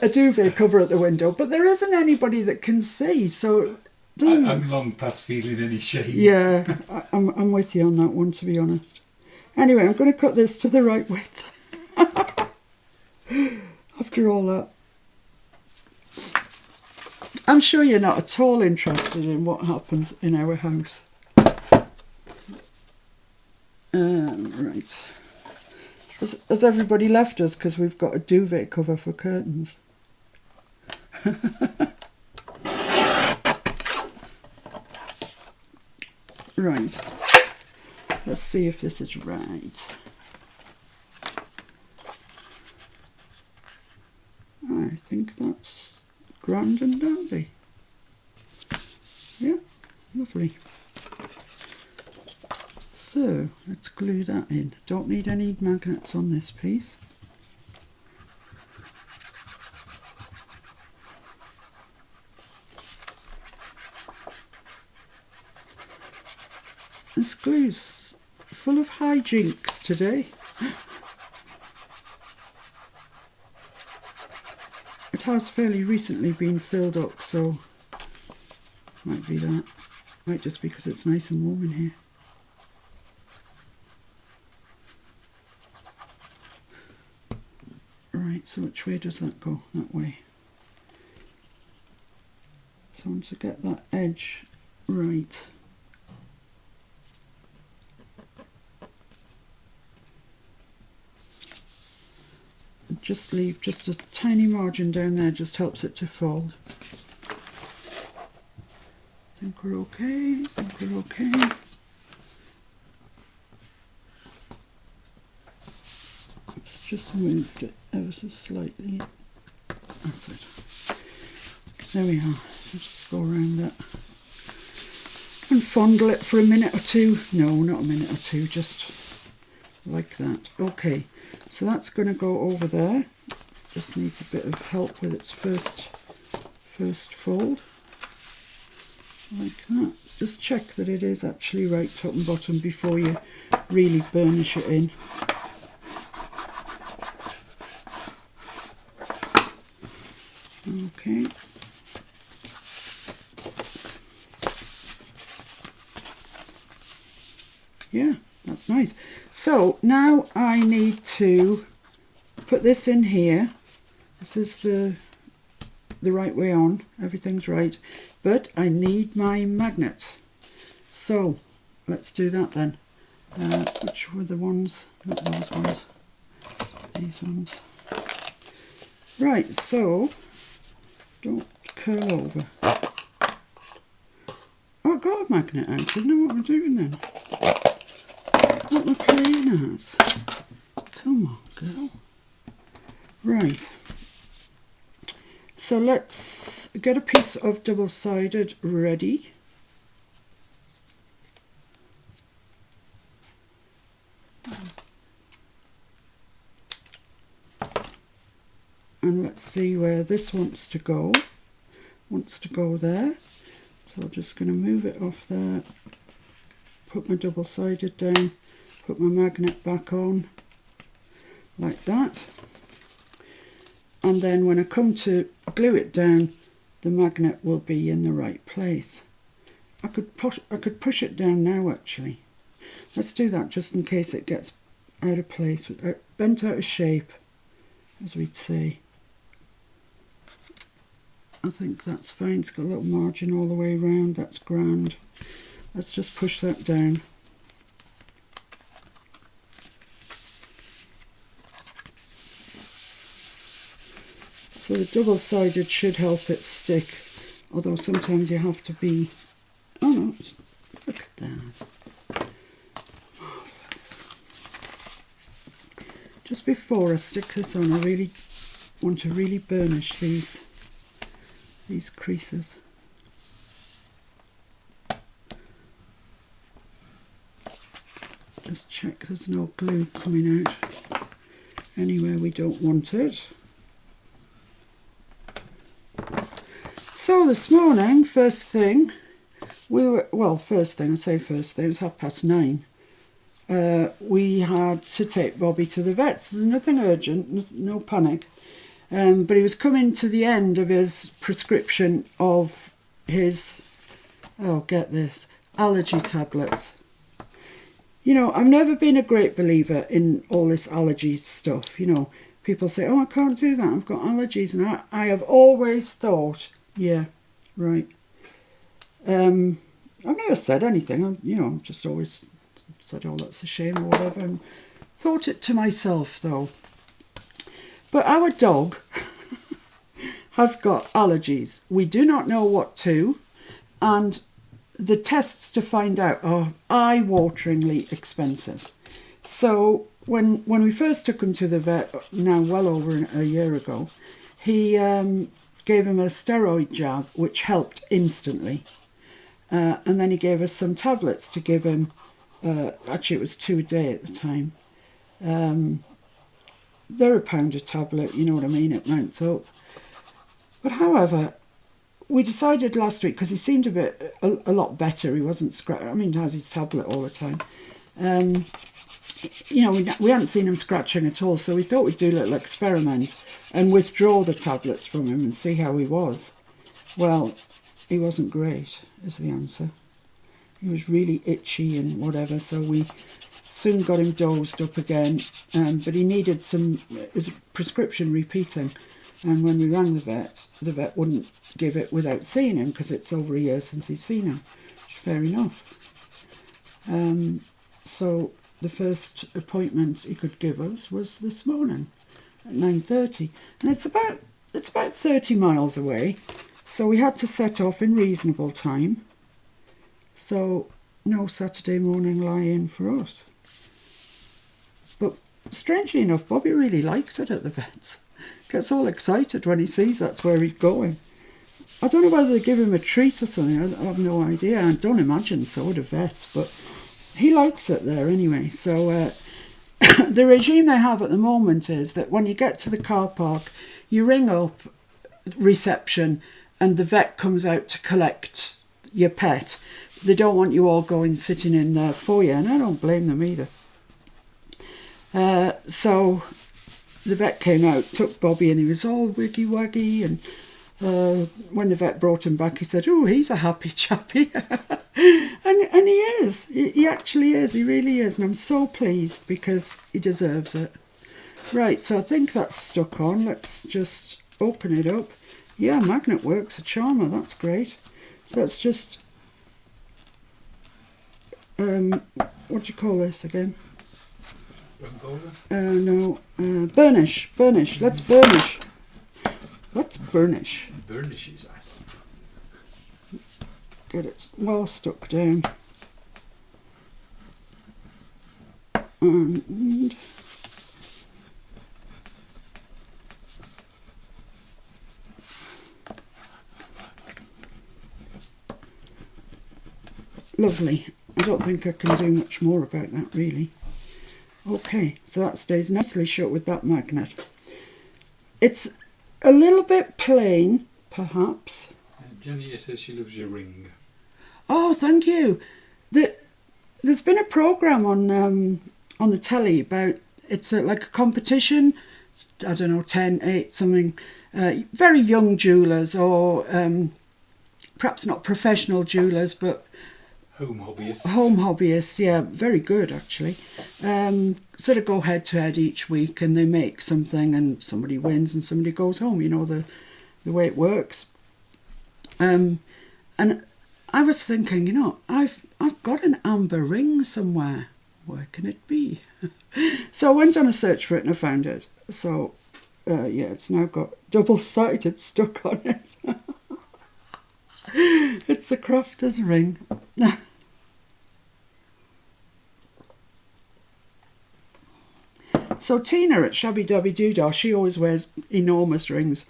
A duvet cover at the window, but there isn't anybody that can see, so. I'm long past feeling any shame. Yeah, I'm with you on that one, to be honest. Anyway, I'm going to cut this to the right width. After all that. I'm sure you're not at all interested in what happens in our house. Right. Has everybody left us because we've got a duvet cover for curtains? Right. Let's see if this is right. I think that's grand and dandy. Yeah, lovely. So, let's glue that in. Don't need any magnets on this piece. This glue's full of hijinks today. It has fairly recently been filled up, so might be that. Might just be because it's nice and warm in here. Right, so which way does that go? That way. So once I get that edge right, just leave just a tiny margin down there, just helps it to fold. I think we're okay, I think we're okay. Let's just move it ever so slightly. That's it. There we are. So just go around that and fondle it for a minute or two. No, not a minute or two, just like that. Okay, so that's going to go over there. Just needs a bit of help with its first fold. Like that. Just check that it is actually right top and bottom before you really burnish it in. Okay. Yeah, that's nice. So now I need to put this in here. This is the right way on. Everything's right. But I need my magnet. So let's do that then. Which were the ones? Not those ones. These ones. Right, so don't curl over. Oh, I got a magnet out. I didn't know what we're doing then. what we're playing at. Come on, girl. Right. So let's get a piece of double-sided ready. And let's see where this wants to go. Wants to go there. So I'm just going to move it off there. Put my double-sided down. Put my magnet back on. Like that. And then when I come to glue it down, the magnet will be in the right place. I could push it down now actually. Let's do that just in case it gets out of place, bent out of shape, as we'd say. I think that's fine. It's got a little margin all the way around. That's grand. Let's just push that down. So the double-sided should help it stick, although sometimes you have to be... Oh no, look at that. Marvellous. Just before I stick this on, I really want to really burnish these creases. Just check there's no glue coming out anywhere we don't want it. So this morning, first thing, it was 9:30. We had to take Bobby to the vets. There's nothing urgent, no panic. But he was coming to the end of his prescription of his, get this, allergy tablets. You know, I've never been a great believer in all this allergy stuff. You know, people say, oh, I can't do that, I've got allergies. And I have always thought, yeah, right. I've never said anything. I've just always said, oh, that's a shame or whatever. And thought it to myself, though. But our dog has got allergies. We do not know what to, and the tests to find out are eye-wateringly expensive. So when we first took him to the vet, now well over a year ago, he gave him a steroid jab, which helped instantly. And then he gave us some tablets to give him. Actually, it was 2 a day at the time. They're £1 a tablet, you know what I mean, it mounts up. But however, we decided last week, because he seemed a lot better, he wasn't he has his tablet all the time. We hadn't seen him scratching at all, so we thought we'd do a little experiment and withdraw the tablets from him and see how he was. Well, he wasn't great, is the answer. He was really itchy and whatever, so we soon got him dosed up again, but he needed his prescription repeating, and when we rang the vet wouldn't give it without seeing him, because it's over a year since he's seen him. Fair enough. So the first appointment he could give us was this morning at 9:30, and it's about 30 miles away, so we had to set off in reasonable time, so no Saturday morning lie-in for us. But strangely enough, Bobby really likes it at the vets. Gets all excited when he sees that's where he's going. I don't know whether they give him a treat or something. I have no idea. I don't imagine so at a vet, but he likes it there anyway. So the regime they have at the moment is that when you get to the car park, you ring up reception and the vet comes out to collect your pet. They don't want you all going sitting in there for you, and I don't blame them either. So the vet came out, took Bobby, and he was all wiggy-waggy, and when the vet brought him back, he said, oh, he's a happy chappy. and he is. He actually is. He really is. And I'm so pleased because he deserves it. Right, so I think that's stuck on. Let's just open it up. Yeah, magnet works, a charmer. That's great. So let's just... what do you call this again? Burnish. Let's burnish. Let's burnish. Burnish is awesome. Get it well stuck down. And lovely. I don't think I can do much more about that really. Okay, so that stays nicely shut with that magnet. It's a little bit plain, perhaps. Jenny says she loves your ring. Oh, thank you. There's been a programme on the telly about, it's like a competition, I don't know, 10, 8, something, very young jewellers, or perhaps not professional jewellers, but Home hobbyists. home hobbyists, yeah, very good actually. Sort of go head to head each week, and they make something, and somebody wins and somebody goes home. You know the way it works. And I was thinking, you know, I've got an amber ring somewhere. Where can it be? So I went on a search for it and I found it. So yeah, it's now got double-sided stuck on it. It's a crafter's ring. So Tina at Shabby Dabby Doodah, she always wears enormous rings.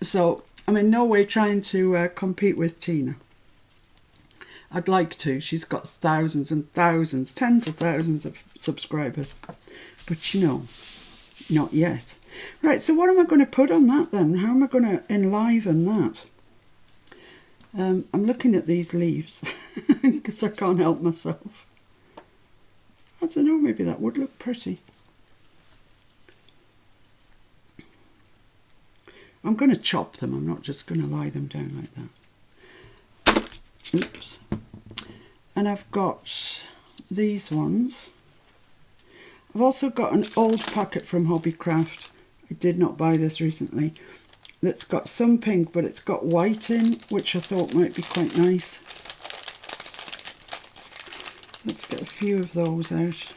So I'm in no way trying to compete with Tina. I'd like to. She's got thousands and thousands, tens of thousands of subscribers. But you know, not yet. Right, so what am I going to put on that then? How am I going to enliven that? I'm looking at these leaves because I can't help myself. I don't know, maybe that would look pretty. I'm going to chop them. I'm not just going to lie them down like that. Oops. And I've got these ones. I've also got an old packet from Hobbycraft. I did not buy this recently. That's got some pink, but it's got white in, which I thought might be quite nice. Let's get a few of those out.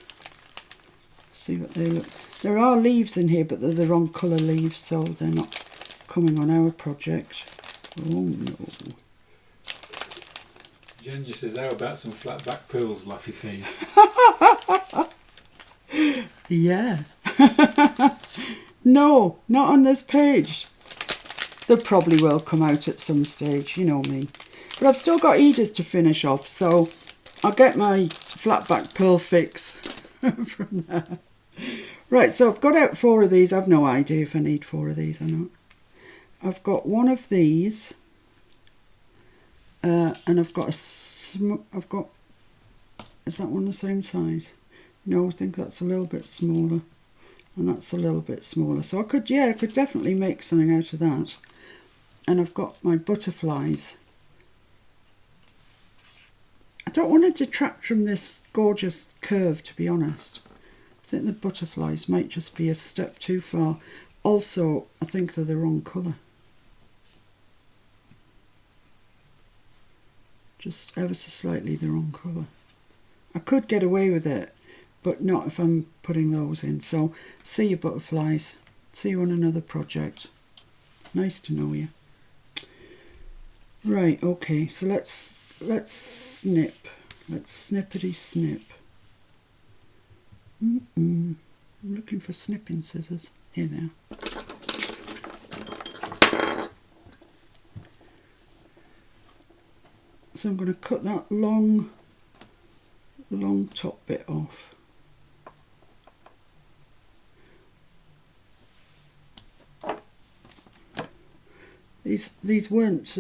See what they look. There are leaves in here, but they're the wrong colour leaves, so they're not coming on our project. Oh no. Jenny says, how about some flat back pearls, Laffy face? Yeah. No, not on this page. They probably will come out at some stage, you know me. But I've still got Edith to finish off, so I'll get my flat back pearl fix from there. Right, so I've got out 4 of these. I've no idea if I need 4 of these or not. I've got 1 of these, and I've got is that one the same size? No, I think that's a little bit smaller, and that's a little bit smaller. So I could definitely make something out of that. And I've got my butterflies. I don't want to detract from this gorgeous curve, to be honest. I think the butterflies might just be a step too far. Also, I think they're the wrong colour. Just ever so slightly the wrong colour. I could get away with it, but not if I'm putting those in. So, see you butterflies. See you on another project. Nice to know you. Right, okay, so let's snip. Let's snippety snip. I'm looking for snipping scissors. Here they are. So I'm going to cut that long top bit off. These weren't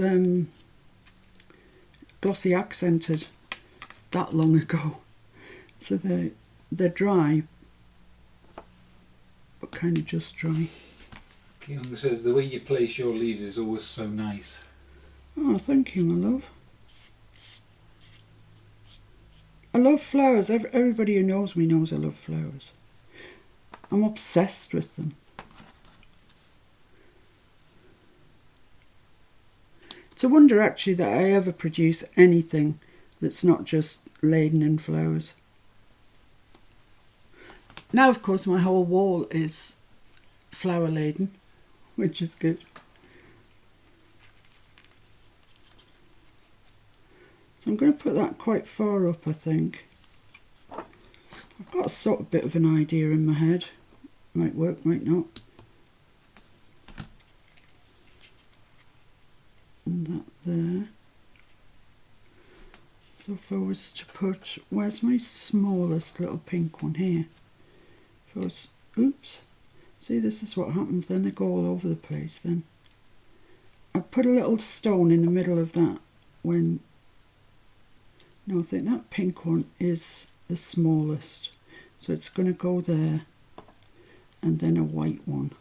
glossy accented that long ago, so they're dry, but kind of just dry. Keong says the way you place your leaves is always so nice. Oh, thank you, my love. I love flowers. Everybody who knows me knows I love flowers. I'm obsessed with them. It's a wonder actually that I ever produce anything that's not just laden in flowers. Now of course my whole wall is flower laden, which is good. So I'm going to put that quite far up, I think. I've got a sort of bit of an idea in my head. Might work, might not. And that there. So if I was to put, where's my smallest little pink one here? If I was, oops, see, this is what happens, then they go all over the place then. I put a little stone in the middle of that when, no, I think that pink one is the smallest. So it's going to go there, and then a white one.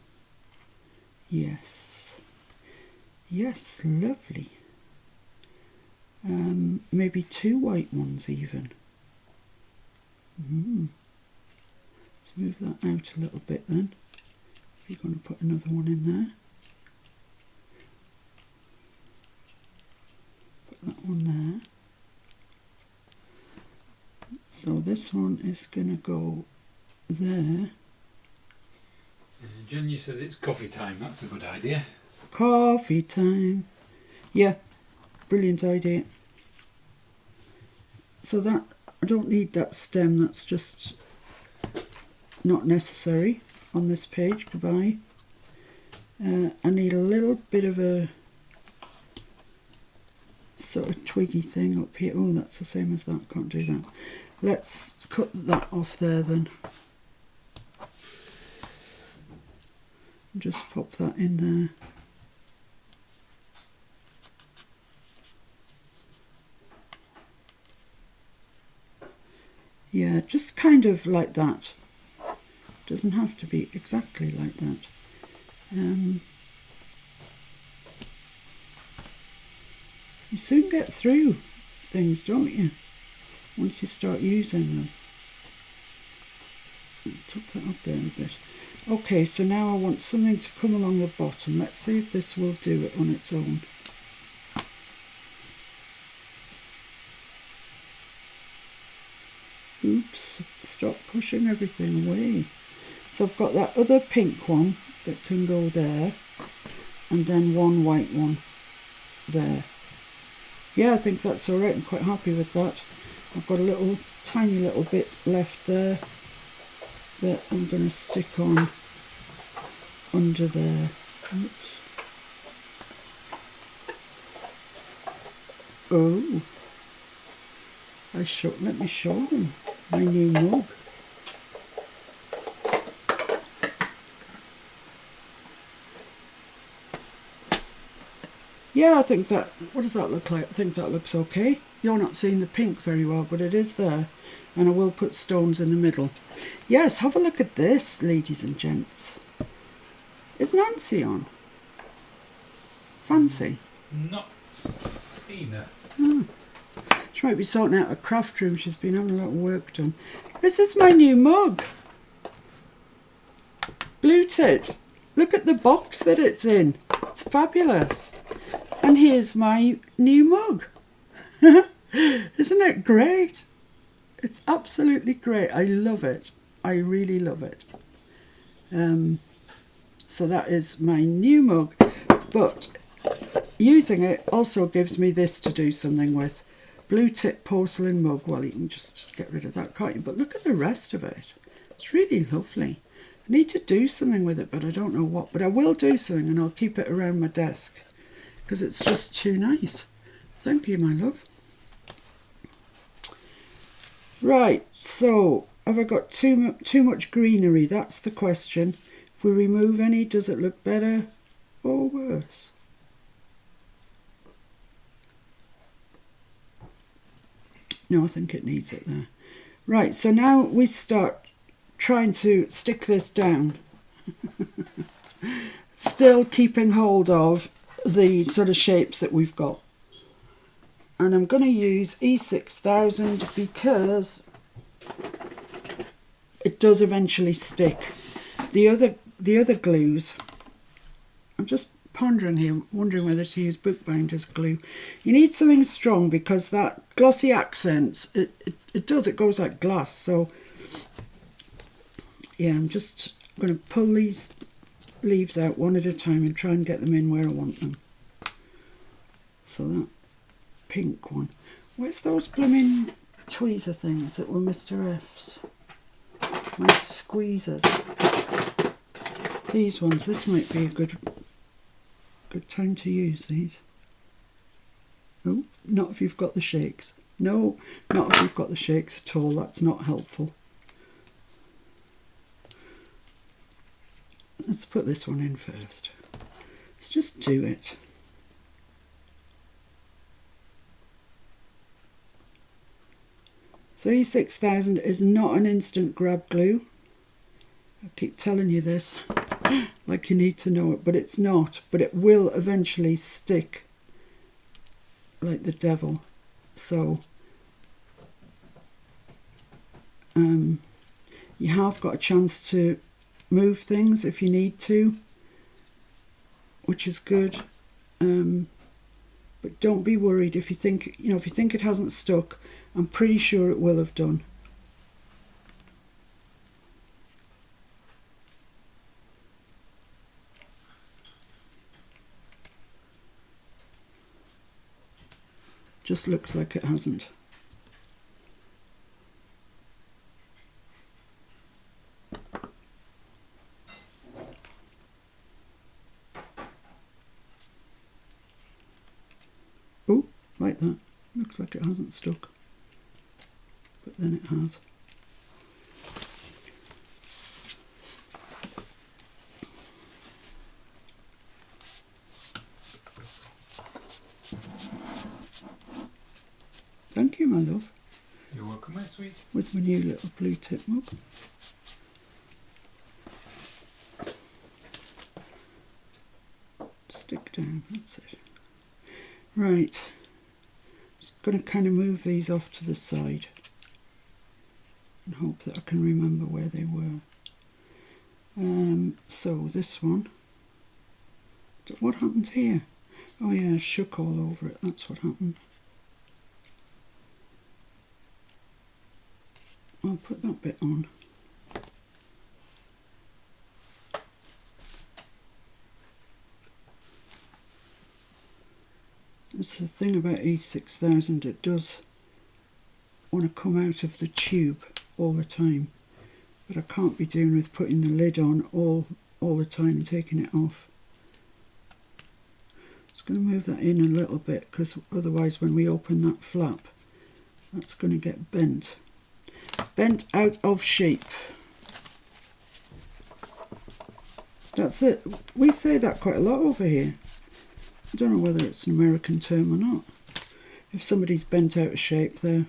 Yes. Yes, lovely. Maybe 2 white ones even. Let's move that out a little bit then. You're going to put another one in there. Put that one there. So this one is going to go there. Jenny says it's coffee time. That's a good idea. Coffee time. Yeah, brilliant idea. So that, I don't need that stem, that's just not necessary on this page. Goodbye. I need a little bit of a sort of twiggy thing up here. Oh, that's the same as that, can't do that. Let's cut that off there then. Just pop that in there. Yeah, just kind of like that. Doesn't have to be exactly like that. You soon get through things, don't you? Once you start using them. Tuck that up there a bit. Okay, so now I want something to come along the bottom. Let's see if this will do it on its own. Oops, stop pushing everything away. So I've got that other pink one that can go there, and then one white one there. Yeah, I think that's all right. I'm quite happy with that. I've got a little, tiny little bit left there that I'm going to stick on under there. Oops. Oh, let me show them my new mug. Yeah, I think that, what does that look like? I think that looks okay. You're not seeing the pink very well, but it is there. And I will put stones in the middle. Yes, have a look at this, ladies and gents. Is Nancy on? Fancy. Not seen her. She might be sorting out a craft room. She's been having a lot of work done. This is my new mug. Blue Tit. Look at the box that it's in. It's fabulous. And here's my new mug. Isn't it great? It's absolutely great. I love it. I really love it. So that is my new mug. But using it also gives me this to do something with. Blue Tit porcelain mug. Well, you can just get rid of that, can't you? But look at the rest of it. It's really lovely. I need to do something with it, but I don't know what. But I will do something, and I'll keep it around my desk because it's just too nice. Thank you, my love. Right, so have I got too much greenery? That's the question. If we remove any, does it look better or worse? No, I think it needs it there. Right, so now we start trying to stick this down. Still keeping hold of the sort of shapes that we've got. And I'm going to use E6000 because it does eventually stick. The other glues, I'm just pondering here, wondering whether to use bookbinders glue. You need something strong because that glossy accents, it goes like glass. So yeah, I'm just going to pull these leaves out one at a time and try and get them in where I want them. So that pink one. Where's those blooming tweezer things that were Mr. F's? my squeezers. These ones, this might be a good time to use these. Oh, not if you've got the shakes. No, not if you've got the shakes at all. That's not helpful. Let's put this one in first. Let's just do it. So E6000 is not an instant grab glue. I keep telling you this, like you need to know it, but it's not. But it will eventually stick like the devil. So you have got a chance to move things if you need to, which is good. But don't be worried if you think, if you think it hasn't stuck. I'm pretty sure it will have done. Just looks like it hasn't. Oh, like that. Looks like it hasn't stuck. But then it has. Thank you, my love. You're welcome, my sweet. With my new little blue tip mug. Stick down, that's it. Right. Just going to kind of move these off to the side and hope that I can remember where they were. So this one. What happened here? Oh yeah, I shook all over it. That's what happened. I'll put that bit on. That's the thing about E6000, it does want to come out of the tube all the time. But I can't be doing with putting the lid on all the time and taking it off. Just going to move that in a little bit, because otherwise when we open that flap, that's going to get bent. Bent out of shape. That's it. We say that quite a lot over here. I don't know whether it's an American term or not. If somebody's bent out of shape, they're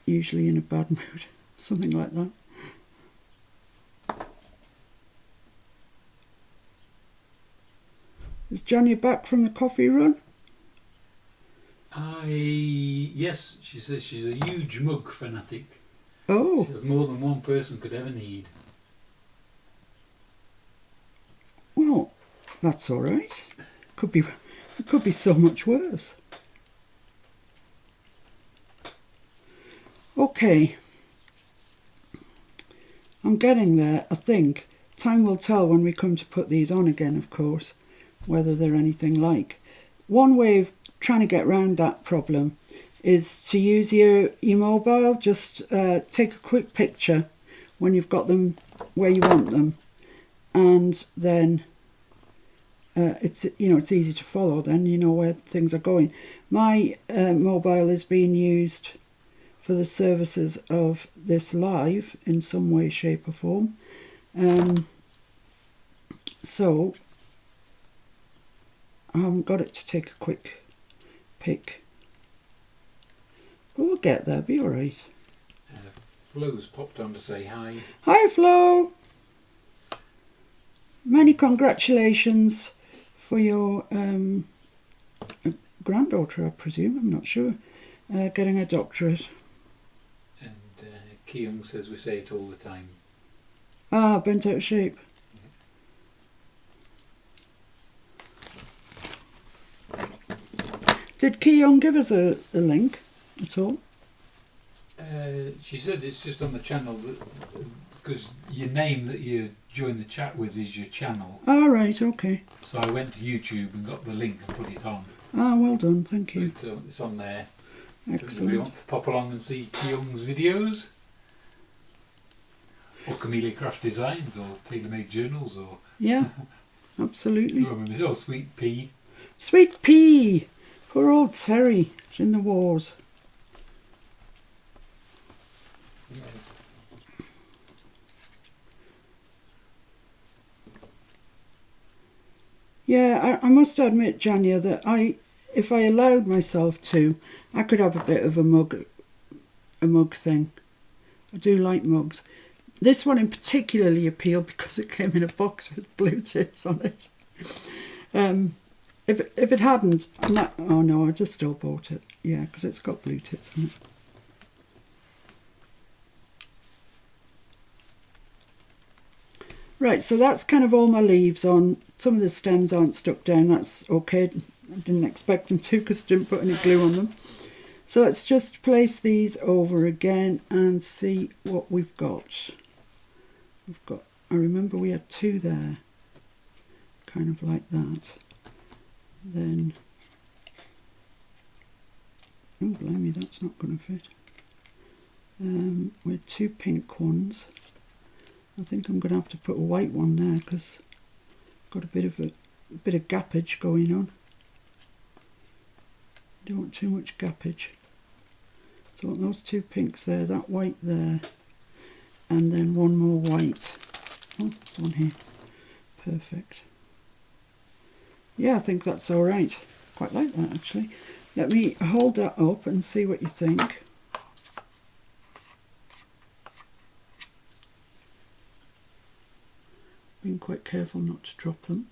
usually in a bad mood. Something like that. Is Johnny back from the coffee run? Yes, she says she's a huge mug fanatic. Oh. She has more than one person could ever need. Well, that's all right. It could be so much worse. Okay. I'm getting there, I think. Time will tell when we come to put these on again, of course, whether they're anything like. One way of trying to get around that problem is to use your mobile. Just take a quick picture when you've got them where you want them, and then it's easy to follow. Then you know where things are going. My mobile is being used for the services of this live in some way, shape or form. So I haven't got it to take a quick pic. But we'll get there, be alright. Flo's popped on to say hi. Hi Flo! Many congratulations for your granddaughter, I presume, I'm not sure, getting a doctorate. And Keung says we say it all the time. Ah, bent out of shape. Did Keon give us a link at all? She said it's just on the channel, because your name that you join the chat with is your channel. Ah, right, okay. So I went to YouTube and got the link and put it on. Ah, well done, thank you. So it's on there. Excellent. If anybody wants to pop along and see Keung's videos. Or Camellia Craft Designs, or Tailor Made Journals, or Yeah, absolutely. oh, Sweet Pea. Sweet Pea! Poor old Terry, she's in the wars. Yes. Yeah, I must admit, Jania, that if I allowed myself to, I could have a bit of a mug thing. I do like mugs. This one in particularly appealed because it came in a box with blue tits on it. If it hadn't, oh no, I just still bought it. Yeah, because it's got blue tits on it. Right, so that's kind of all my leaves on. Some of the stems aren't stuck down. That's okay. I didn't expect them to because I didn't put any glue on them. So let's just place these over again and see what we've got. I remember we had 2 there, kind of like that. Then, oh blimey, that's not going to fit. We had 2 pink ones. I think I'm going to have to put a white one there because I've got a bit of gappage going on. Don't want too much gappage. So I want those 2 pinks there, that white there, and then one more white. Oh, there's one here. Perfect. Yeah, I think that's all right. Quite like that actually. Let me hold that up and see what you think. Being quite careful not to drop them.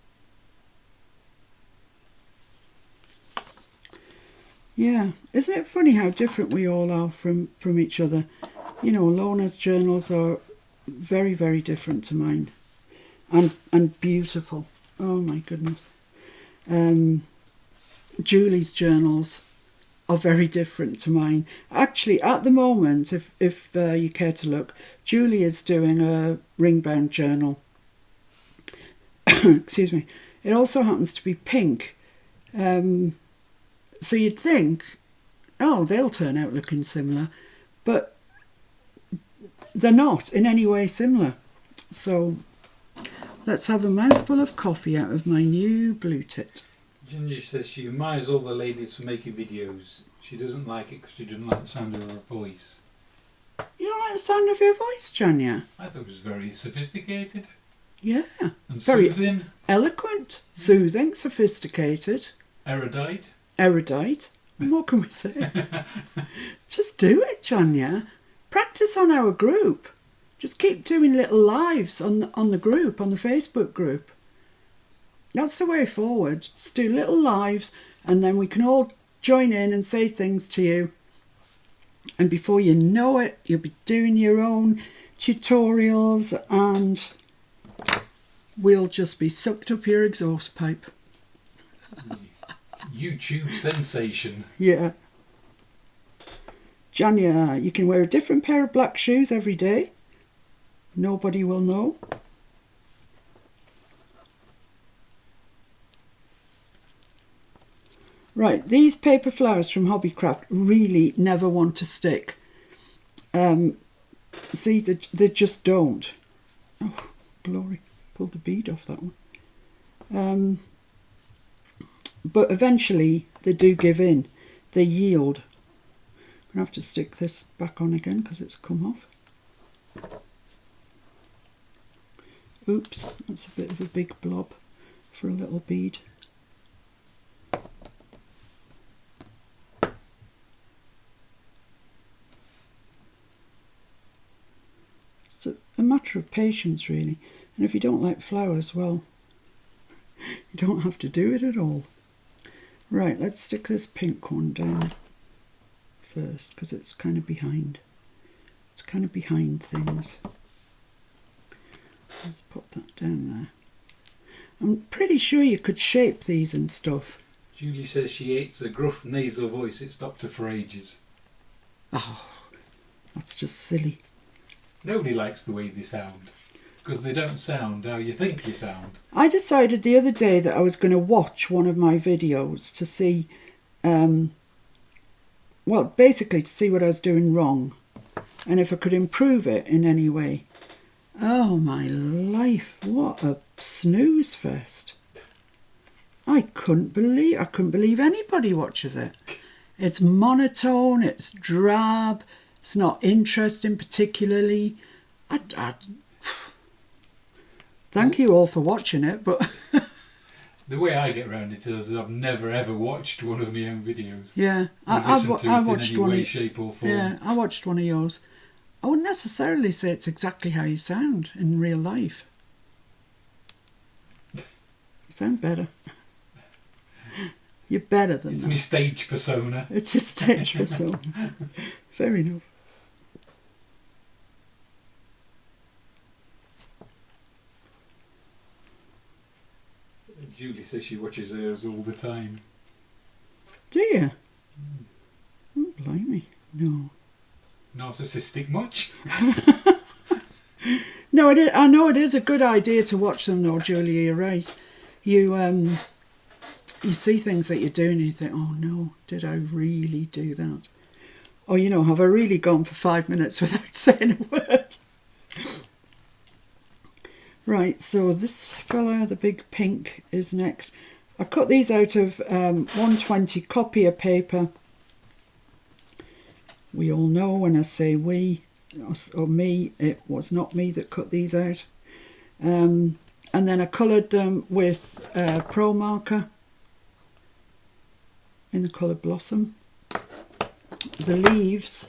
Yeah, isn't it funny how different we all are from each other? You know, Lorna's journals are very, very different to mine, and beautiful. Oh my goodness. Julie's journals are very different to mine. Actually, at the moment, if you care to look, Julie is doing a ring-bound journal. Excuse me. It also happens to be pink. So you'd think, oh, they'll turn out looking similar, but they're not in any way similar. So let's have a mouthful of coffee out of my new blue tit. Ginger says she admires all the ladies for making videos. She doesn't like it because she doesn't like the sound of her voice. You don't like the sound of your voice, Janya? I thought it was very sophisticated. Yeah. And Very soothing. Eloquent, soothing, sophisticated. Erudite. Erudite. What can we say? Just do it, Janya. Practice on our group. Just keep doing little lives on the group, on the Facebook group. That's the way forward. Just do little lives and then we can all join in and say things to you. And before you know it, you'll be doing your own tutorials and we'll just be sucked up your exhaust pipe. YouTube sensation. Yeah. Janya, you can wear a different pair of black shoes every day. Nobody will know. Right, these paper flowers from Hobbycraft really never want to stick. See, they just don't. Oh, glory. Pulled the bead off that one. But eventually they do give in. They yield. I'm going to have to stick this back on again because it's come off. Oops, that's a bit of a big blob for a little bead. It's a matter of patience, really. And if you don't like flowers, well, you don't have to do it at all. Right, let's stick this pink one down first because it's kind of behind. It's kind of behind things. Let's put that down there. I'm pretty sure you could shape these and stuff. Julie says she hates a gruff nasal voice. It stopped her for ages. Oh, that's just silly. Nobody likes the way they sound because they don't sound how you think you sound. I decided the other day that I was going to watch one of my videos to see, well, basically to see what I was doing wrong and if I could improve it in any way. Oh my life, what a snooze fest. I couldn't believe anybody watches it. It's monotone, it's drab, it's not interesting particularly. Thank you all for watching it, but The way I get around it is I've never ever watched one of my own videos. yeah, I watched in any way, shape or form. Yeah, I watched one of yours. I wouldn't necessarily say it's exactly how you sound in real life. You sound better. You're better than It's that. my stage persona. It's a stage persona. Fair enough. Julie says she watches hers all the time. Do you? Oh, blimey. No. Narcissistic much? No, I know it is a good idea to watch them though, Julia, you're right. You see things that you're doing and you think, oh no, did I really do that? Or, have I really gone for 5 minutes without saying a word? Right, so this fella, the big pink, is next. I cut these out of 120 copier paper. We all know when I say we, or me, it was not me that cut these out. And then I coloured them with Pro Marker in the colour Blossom. The leaves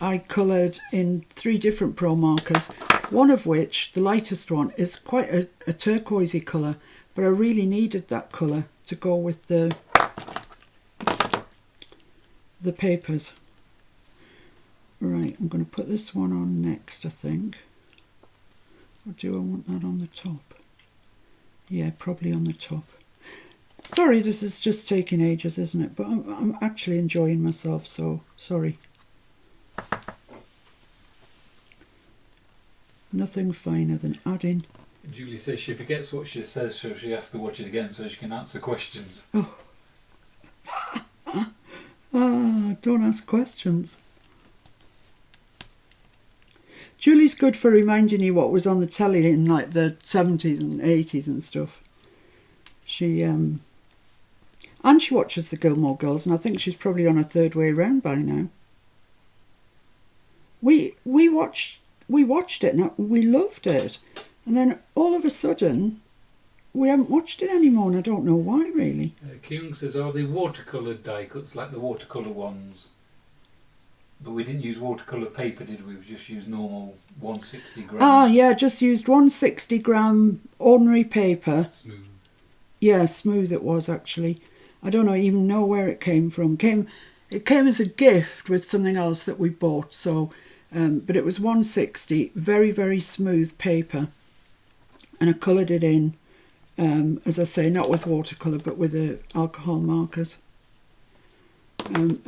I coloured in 3 different Pro Markers, one of which, the lightest one, is quite a turquoisey colour, but I really needed that colour to go with the papers. Right, I'm going to put this one on next, I think. Or do I want that on the top? Yeah, probably on the top. Sorry, this is just taking ages, isn't it? But I'm actually enjoying myself, so sorry. Nothing finer than adding. Julie says she forgets what she says, so she has to watch it again so she can answer questions. Oh. Don't ask questions. Julie's good for reminding you what was on the telly in like the 70s and 80s and stuff. She and she watches the Gilmore Girls, and I think she's probably on her 3rd way round by now. We watched it and we loved it, and then all of a sudden we haven't watched it anymore, and I don't know why really. Kyung says, are they watercoloured die cuts like the watercolour ones? But we didn't use watercolour paper, did we? We just used normal 160 gram. Ah, yeah, just used 160 gram ordinary paper. Smooth. Yeah, smooth it was actually. I don't even know where it came from. It came as a gift with something else that we bought. So, but it was 160, very, very smooth paper. And I coloured it in, as I say, not with watercolour, but with the alcohol markers. And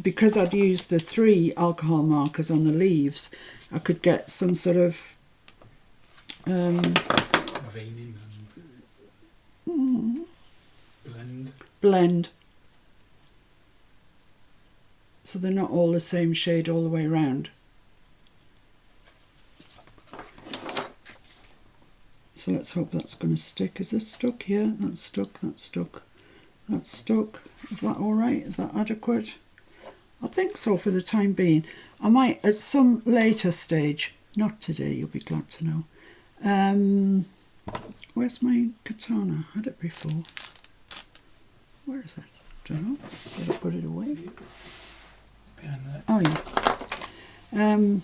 because I'd used the 3 alcohol markers on the leaves, I could get some sort of Veining and blend. So they're not all the same shade all the way around. So let's hope that's going to stick. Is this stuck? Yeah, that's stuck, that's stuck. That's stuck. Is that all right? Is that adequate? I think so for the time being. I might at some later stage, not today, you'll be glad to know. Where's my katana? I had it before. Where is it? Don't know. Did I put it away? Behind that. Oh yeah.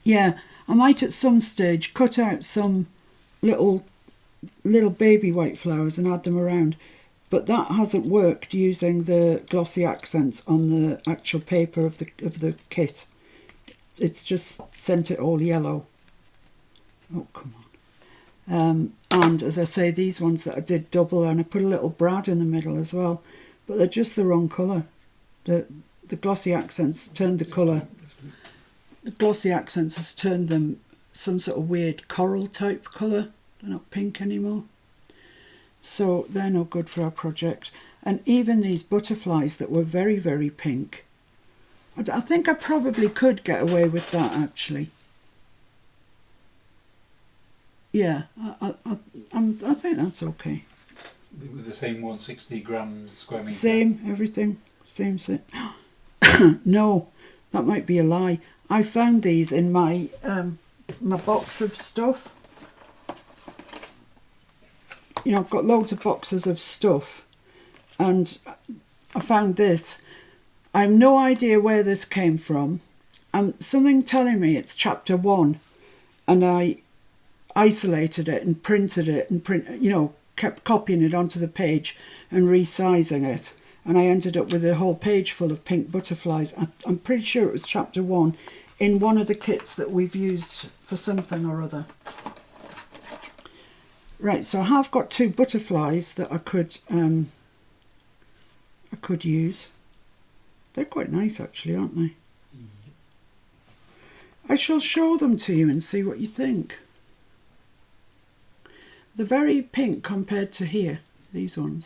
Yeah, I might at some stage cut out some little baby white flowers and add them around, but that hasn't worked using the glossy accents on the actual paper of the kit. It's just sent it all yellow. Oh, come on. And as I say, these ones that I did double, and I put a little brad in the middle as well, but they're just the wrong colour. The glossy accents turned the colour. The glossy accents has turned them some sort of weird coral type colour. They're not pink anymore. So they're no good for our project. And even these butterflies that were very, very pink, I think I probably could get away with that actually. Yeah, I think that's okay. With the same 160 grams square metre. Same, everything. Same. No, that might be a lie. I found these in my my box of stuff. You know, I've got loads of boxes of stuff, and I found this. I have no idea where this came from. Something telling me it's chapter 1, and I isolated it and printed it and kept copying it onto the page and resizing it, and I ended up with a whole page full of pink butterflies. I'm pretty sure it was chapter 1 in one of the kits that we've used for something or other. Right, so I have got 2 butterflies that I could use. They're quite nice actually, aren't they? I shall show them to you and see what you think. They're very pink compared to here, these ones,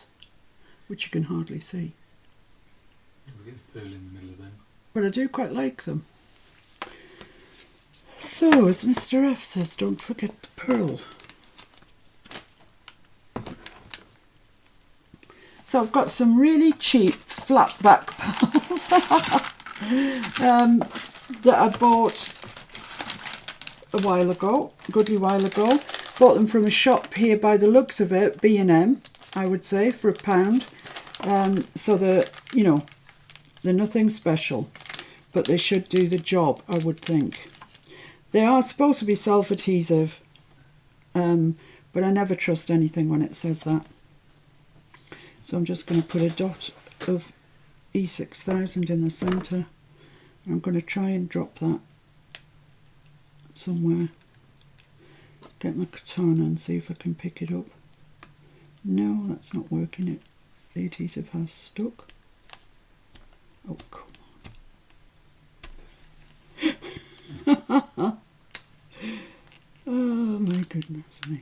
which you can hardly see. We get the pearl in the middle of them. But I do quite like them. So, as Mr. F says, don't forget the pearl. So I've got some really cheap flat back pearls that I bought a while ago, a goodly while ago. Bought them from a shop here by the looks of it, B&M, I would say, for £1. So they're nothing special, but they should do the job, I would think. They are supposed to be self-adhesive, but I never trust anything when it says that. So I'm just going to put a dot of E6000 in the centre. I'm going to try and drop that somewhere. Get my katana and see if I can pick it up. No, that's not working. The adhesive has stuck. Oh, come on. Oh, my goodness me.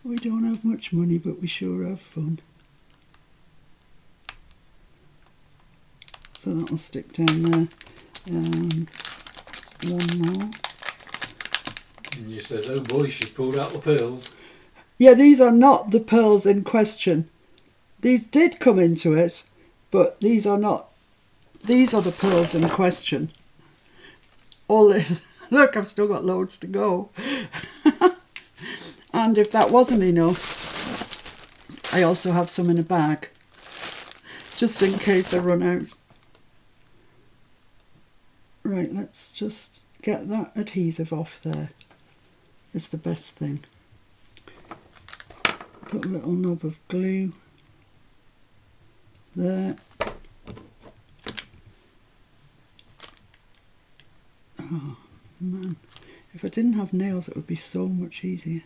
We don't have much money, but we sure have fun. So that'll stick down there. One more. And you says, oh boy, she's pulled out the pearls. Yeah, these are not the pearls in question. These did come into it, but these are not. These are the pearls in question. All this. Look, I've still got loads to go. And if that wasn't enough, I also have some in a bag, just in case I run out. Right, let's just get that adhesive off there. Is the best thing. Put a little knob of glue there. Oh man, if I didn't have nails it would be so much easier.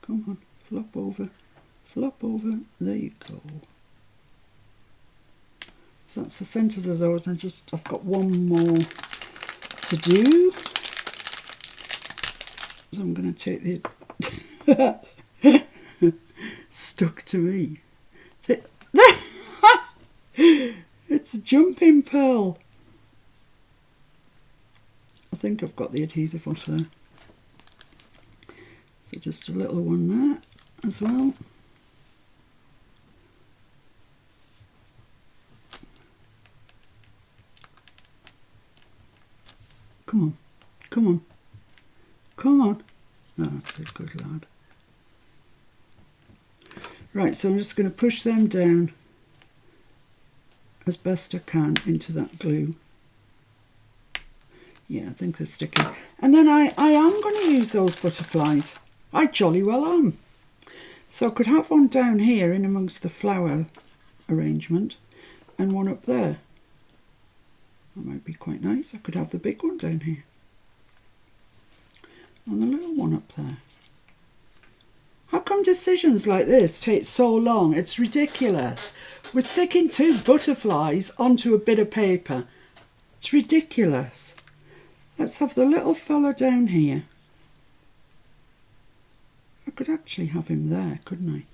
Come on, flop over, there you go. So that's the centres of those, and I've got one more to do. So I'm going to take the stuck to me. It's a jumping pearl. I think I've got the adhesive off there. So just a little one there as well. Come on, come on, come on. That's a good lad. Right, so I'm just going to push them down as best I can into that glue. Yeah, I think they're sticking. And then I am going to use those butterflies. I jolly well am. So I could have one down here in amongst the flower arrangement and one up there. That might be quite nice. I could have the big one down here and the little one up there. How come decisions like this take so long? It's ridiculous. We're sticking 2 butterflies onto a bit of paper. It's ridiculous. Let's have the little fella down here. I could actually have him there, couldn't I?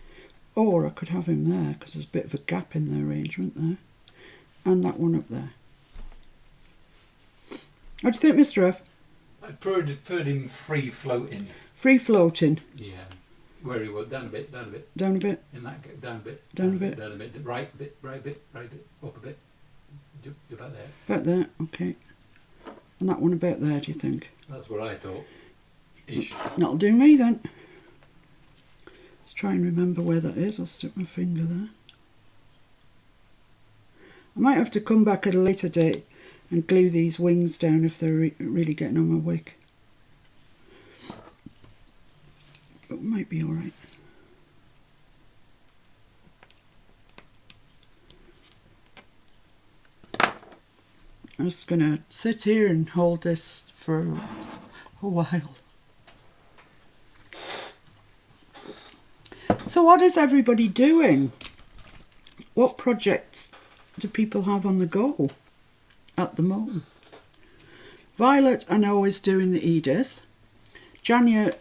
Or I could have him there because there's a bit of a gap in the arrangement there. And that one up there. What do you think, Mr. F? I preferred him free floating. Free floating. Yeah. Where he was down a bit, down a bit. Down a bit. In that down a bit. Down a bit. Down a bit. Right a bit. Right a bit. Right a bit. Up a bit. About there. About there. Okay. And that one about there, do you think? That's what I thought. Ish. That'll do me then. Let's try and remember where that is. I'll stick my finger there. I might have to come back at a later date and glue these wings down if they're really getting on my wick. But it might be alright. I'm just going to sit here and hold this for a while. So what is everybody doing? What projects do people have on the go at the moment? Violet, I know, is doing the Edith. Jania,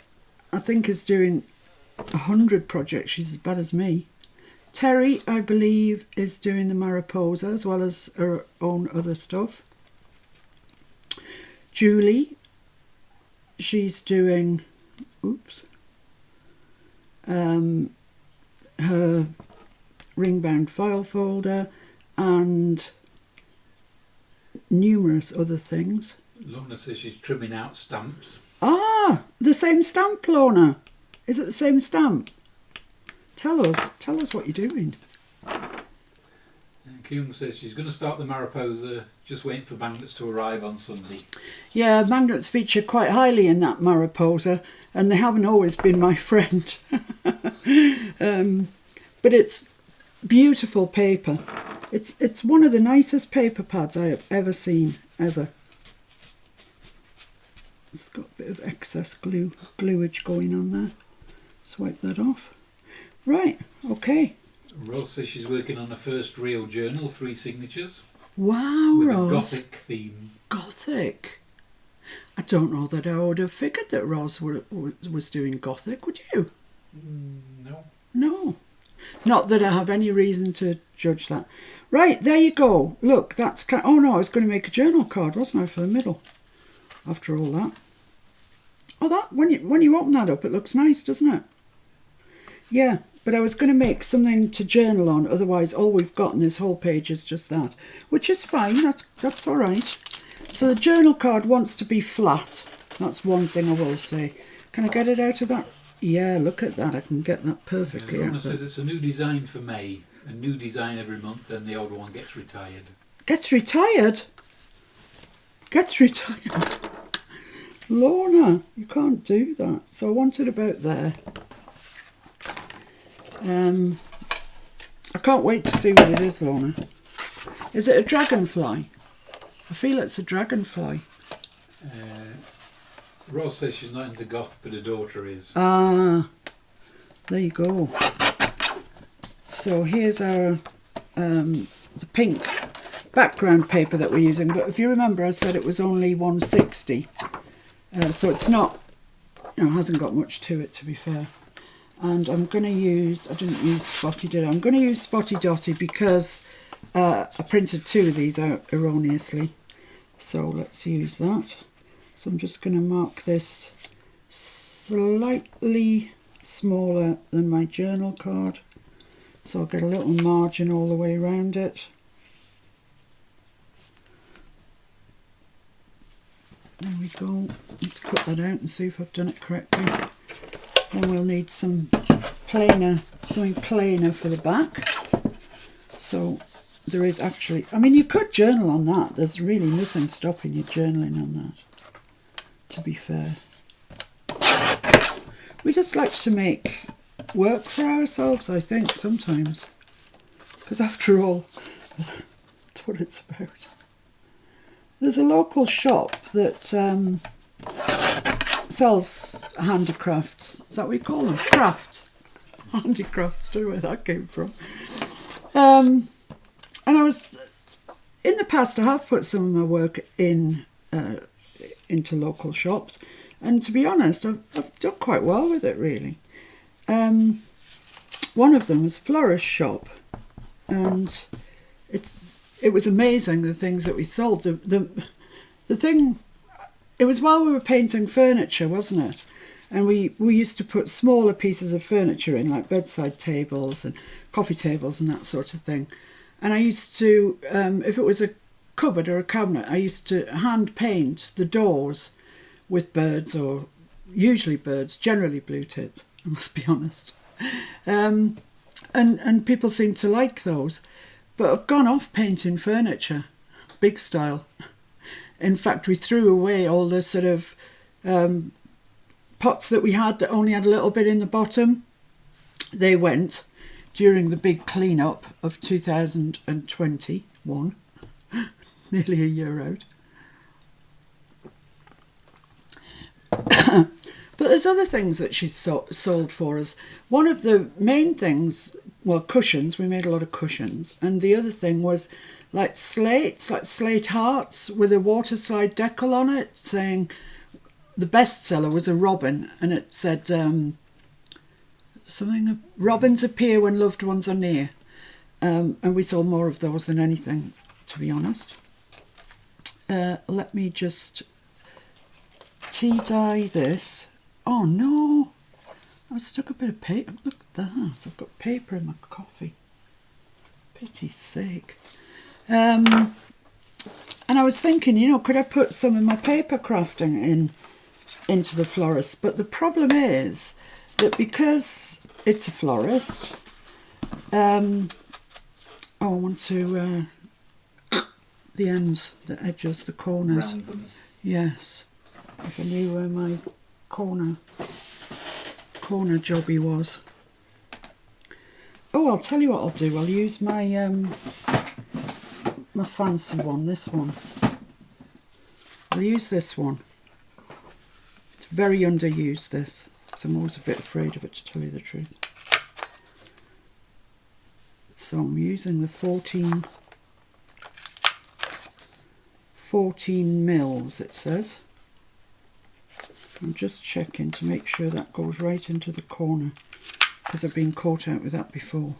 I think, is doing 100 projects. She's as bad as me. Terry, I believe, is doing the Mariposa as well as her own other stuff. Julie, she's doing, her ring-bound file folder and numerous other things. Lorna says she's trimming out stamps. Ah, the same stamp, Lorna. Is it the same stamp? Tell us what you're doing. And Kyung says she's going to start the Mariposa, just waiting for magnets to arrive on Sunday. Yeah, magnets feature quite highly in that Mariposa, and they haven't always been my friend. But it's beautiful paper. It's one of the nicest paper pads I have ever seen, ever. It's got a bit of excess gluage going on there. Swipe that off. Right, okay. Rose says she's working on her first real journal, 3 signatures. Wow, with Rose. a gothic theme. Gothic. I don't know that I would have figured that Rose was doing gothic, would you? No. No. Not that I have any reason to judge that. Right, there you go. Look, that's... Oh no, I was going to make a journal card, wasn't I, for the middle? After all that. Oh, that when you open that up, it looks nice, doesn't it? Yeah, but I was going to make something to journal on. Otherwise, all we've got in this whole page is just that, which is fine. That's all right. So the journal card wants to be flat. That's one thing I will say. Can I get it out of that? Yeah, look at that. I can get that perfectly out Lorna of says it. it's a new design for May. A new design every month, then the old one gets retired. Gets retired? Gets retired? Lorna, you can't do that. So I want it about there. I can't wait to see what it is, Lorna. Is it a dragonfly? I feel it's a dragonfly. Rose says she's not into goth, but her daughter is. Ah, there you go. So here's our the pink background paper that we're using. But if you remember, I said it was only 160. So it's not, hasn't got much to it, to be fair. And I'm going to use, I didn't use Spotty, did I? I'm going to use Spotty Dotty because I printed 2 of these out erroneously. So let's use that. So I'm just going to mark this slightly smaller than my journal card. So I'll get a little margin all the way around it. There we go. Let's cut that out and see if I've done it correctly. Then we'll need something plainer for the back. So there is actually, you could journal on that. There's really nothing stopping you journaling on that, to be fair. We just like to make work for ourselves, I think, sometimes. Because after all, that's what it's about. There's a local shop that sells handicrafts. Is that what you call them? Crafts. Handicrafts, don't know where that came from. And I was, in the past, I have put some of my work into local shops. And to be honest, I've done quite well with it, really. One of them was Flourish Shop. And it was amazing, the things that we sold. The thing it was while we were painting furniture, wasn't it? And we used to put smaller pieces of furniture in, like bedside tables and coffee tables and that sort of thing. And I used to, if it was a cupboard or a cabinet, I used to hand paint the doors with birds, or usually birds, generally blue tits, I must be honest. And people seem to like those. But I've gone off painting furniture, big style. In fact, we threw away all the sort of pots that we had that only had a little bit in the bottom. They went during the big clean-up of 2021, nearly a year out. But there's other things that she's sold for us. One of the main things, well, cushions. We made a lot of cushions. And the other thing was like slates, like slate hearts with a water slide decal on it, saying the bestseller was a robin, and it said something, robins appear when loved ones are near. And we sold more of those than anything, to be honest. Let me just tea dye this. Oh no, I stuck a bit of paper. Look at that, I've got paper in my coffee. Pity's sake. And I was thinking, you know, could I put some of my paper crafting into the florist? But the problem is that because it's a florist, I want to the ends, the edges, the corners. Round them. Yes. If I knew where my corner jobby was. Oh, I'll tell you what I'll do. I'll use my my fancy one, this one. I'll use this one. It's very underused, this. So I'm always a bit afraid of it, to tell you the truth. So I'm using the 14 mils, it says. I'm just checking to make sure that goes right into the corner, because I've been caught out with that before.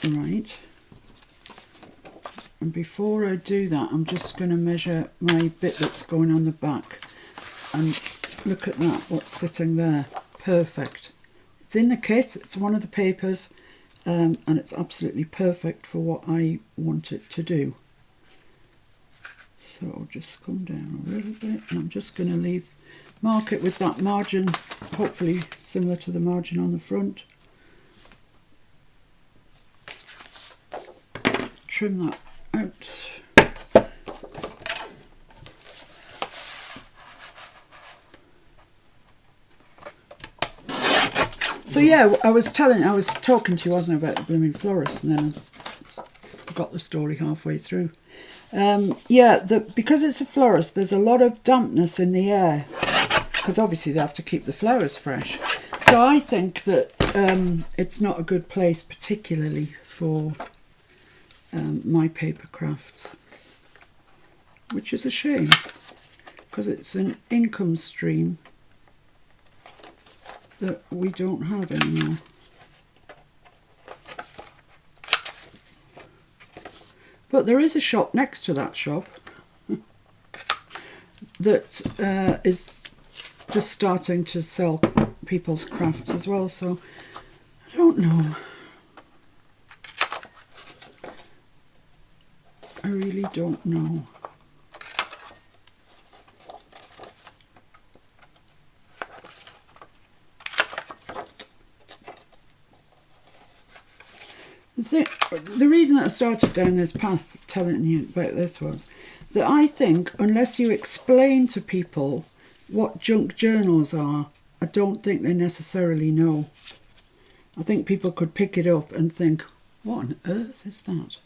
Right. And before I do that, I'm just going to measure my bit that's going on the back. And look at that, what's sitting there. Perfect. It's in the kit, it's one of the papers, and it's absolutely perfect for what I want it to do. So I'll just come down a little bit, and I'm just going to mark it with that margin, hopefully similar to the margin on the front. Trim that out. So yeah, I was talking to you, wasn't I, about the blooming florist, and then I forgot the story halfway through. Because it's a florist, there's a lot of dampness in the air, because obviously they have to keep the flowers fresh. So I think that it's not a good place particularly for my paper crafts, which is a shame, because it's an income stream that we don't have anymore. But there is a shop next to that shop that is just starting to sell people's crafts as well, so I don't know. I really don't know. The reason that I started down this path telling you about this was that I think unless you explain to people what junk journals are, I don't think they necessarily know. I think people could pick it up and think, what on earth is that?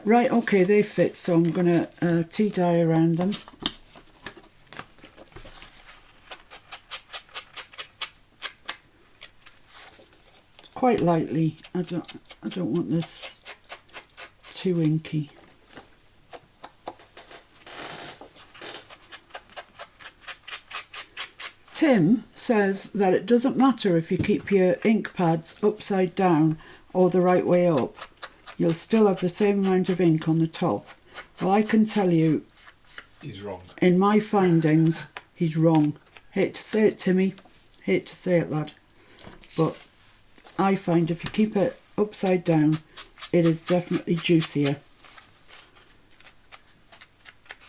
Right, okay, they fit, so I'm going to tea dye around them. Quite lightly. I don't want this too inky. Tim says that it doesn't matter if you keep your ink pads upside down or the right way up. you'll still have the same amount of ink on the top. Well, I can tell you, He's wrong. in my findings, he's wrong. Hate to say it, Timmy. Hate to say it, lad. But I find if you keep it upside down, it is definitely juicier.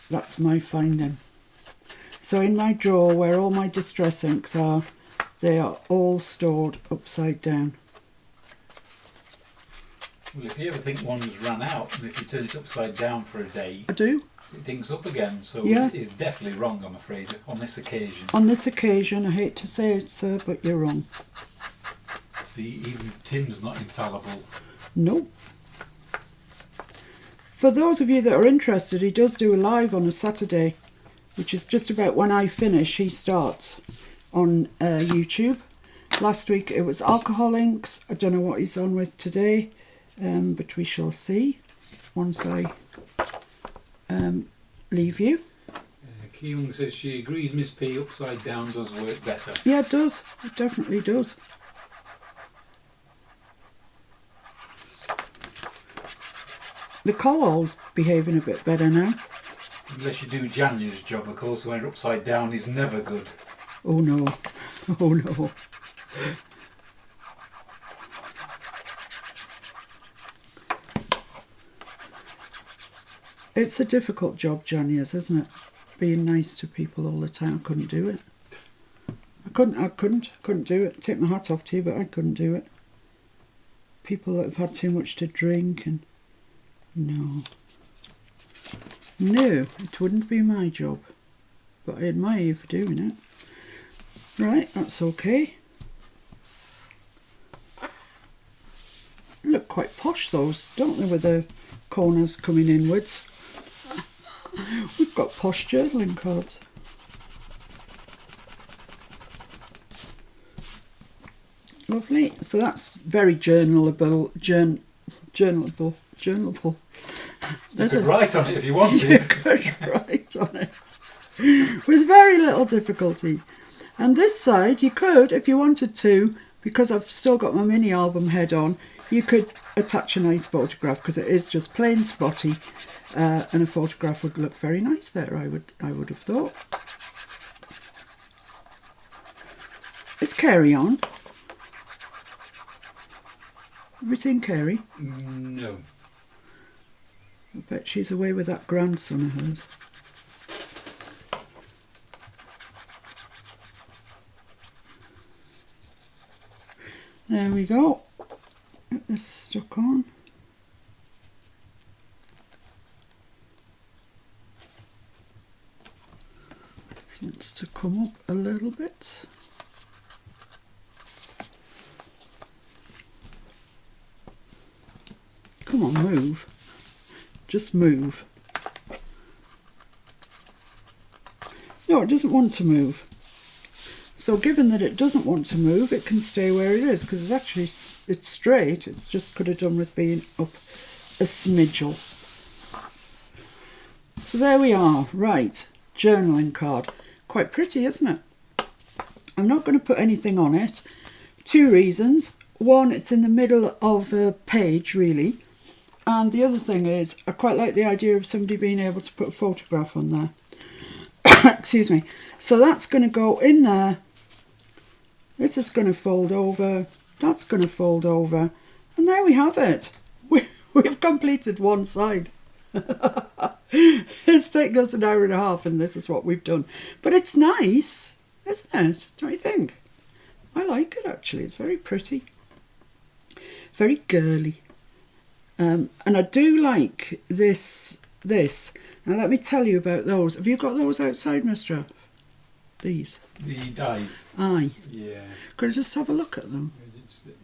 That's my finding. So in my drawer where all my distress inks are, they are all stored upside down. Well, if you ever think one's run out, and if you turn it upside down for a day, I do. it inks up again. So Yeah. it's definitely wrong, I'm afraid, on this occasion. On this occasion, I hate to say it, sir, but you're wrong. See, even Tim's not infallible. Nope. For those of you that are interested, he does do a live on a Saturday, which is just about when I finish, he starts on YouTube. Last week it was alcohol inks. I don't know what he's on with today, but we shall see once I leave you. Keung says she agrees Miss P upside down does work better. Yeah, it does. It definitely does. The collall's behaving a bit better now. Unless you do Janya's job, of course, where upside down is never good. Oh no. Oh no. It's a difficult job, Janya's, isn't it? Being nice to people all the time. I couldn't do it. I couldn't do it. Take my hat off to you, but I couldn't do it. People that have had too much to drink and no, it wouldn't be my job, but I admire you for doing it. Right, that's okay. Look quite posh those, don't they, with the corners coming inwards. We've got posh journaling cards. Lovely. So that's very journalable. Journalable. You could write on it if you wanted. You could write on it with very little difficulty. And this side, you could, if you wanted to, because I've still got my mini album head on, you could attach a nice photograph because it is just plain spotty, and a photograph would look very nice there. I would have thought. Is Kerry on? Have you seen Kerry? No. I bet she's away with that grandson of hers. There we go. Get this stuck on. This wants to come up a little bit. Come on, move. Just move. No, it doesn't want to move. So given that it doesn't want to move, it can stay where it is because it's straight. It's just could have done with being up a smidgel. So there we are. Right, journaling card. Quite pretty, isn't it? I'm not going to put anything on it. 2 reasons. One, it's in the middle of a page, really. And the other thing is, I quite like the idea of somebody being able to put a photograph on there. Excuse me. So that's going to go in there. This is going to fold over. That's going to fold over. And there we have it. We've completed one side. It's taken us an hour and a half and this is what we've done. But it's nice, isn't it? Don't you think? I like it actually. It's very pretty. Very girly. And I do like this. Now let me tell you about those. Have you got those outside, Mr. F? These? The dies. Aye. Yeah. Could I just have a look at them?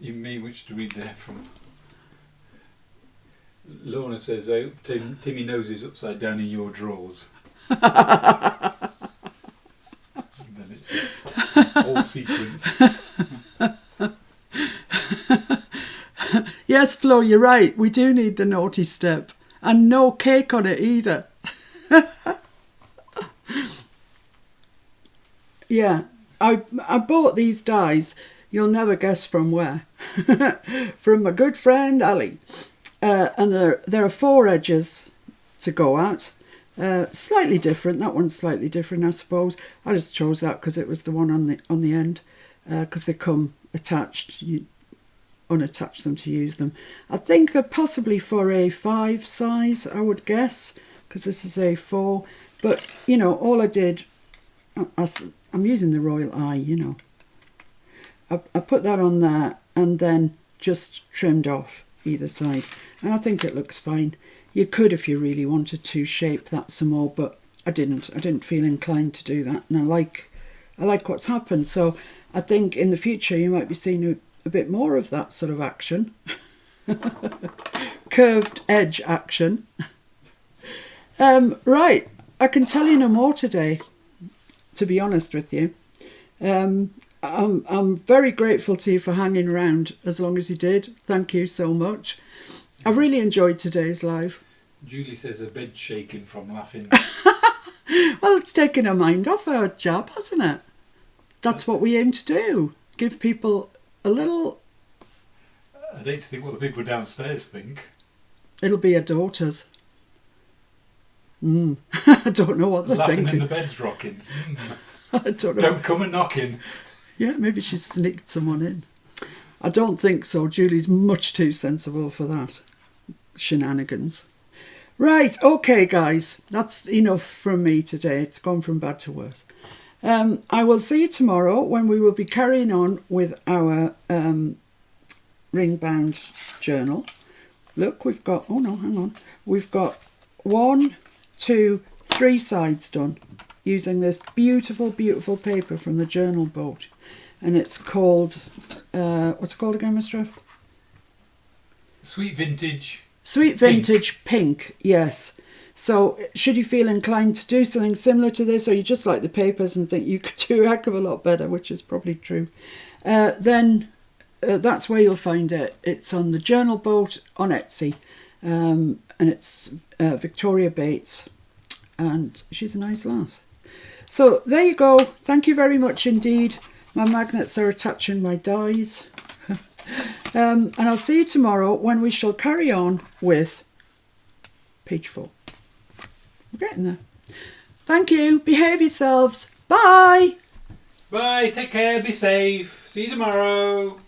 You mean which to read there from? Lorna says, "Oh, Timmy knows he's upside down in your drawers." And then it's all sequence. Yes, Flo, you're right. We do need the naughty step. And no cake on it either. Yeah, I bought these dies. You'll never guess from where. From my good friend Ali. and there are 4 edges to go at. Slightly different. That one's slightly different, I suppose. I just chose that because it was the one on the end, because they come attached. You unattach them to use them. I think they're possibly for A5 size, I would guess, because this is A4. But you know, all I did, I'm using the Royal Eye. You know, I put that on there and then just trimmed off either side, and I think it looks fine. You could, if you really wanted to, shape that some more, but I didn't. I didn't feel inclined to do that, and I like what's happened. So I think in the future you might be seeing a bit more of that sort of action, curved edge action. Right, I can tell you no more today, to be honest with you. I'm very grateful to you for hanging around as long as you did. Thank you so much. I've really enjoyed today's live. Julie says her bed's shaking from laughing. Well, it's taken her mind off her job, hasn't it? That's what we aim to do. Give people a little... I'd hate to think what the people downstairs think. It'll be her daughters. I don't know what they're Laughing thinking. and the bed's rocking. I don't know. Don't come and knocking. Yeah, maybe she sneaked someone in. I don't think so. Julie's much too sensible for that shenanigans. Right, okay, guys. That's enough from me today. It's gone from bad to worse. I will see you tomorrow when we will be carrying on with our ring-bound journal. Look, we've got... Oh, no, hang on. We've got 1, 2, 3 sides done using this beautiful, beautiful paper from the Journal Boat. And it's called... what's it called again, Mr. F? Sweet Vintage. Sweet Vintage Pink, yes. So should you feel inclined to do something similar to this, or you just like the papers and think you could do a heck of a lot better, which is probably true, then that's where you'll find it. It's on the Journal Boat on Etsy, and it's Victoria Bates, and she's a nice lass. So there you go. Thank you very much indeed. My magnets are attaching my dies. And I'll see you tomorrow when we shall carry on with page 4. We're getting there. Thank you. Behave yourselves. Bye. Bye. Take care. Be safe. See you tomorrow.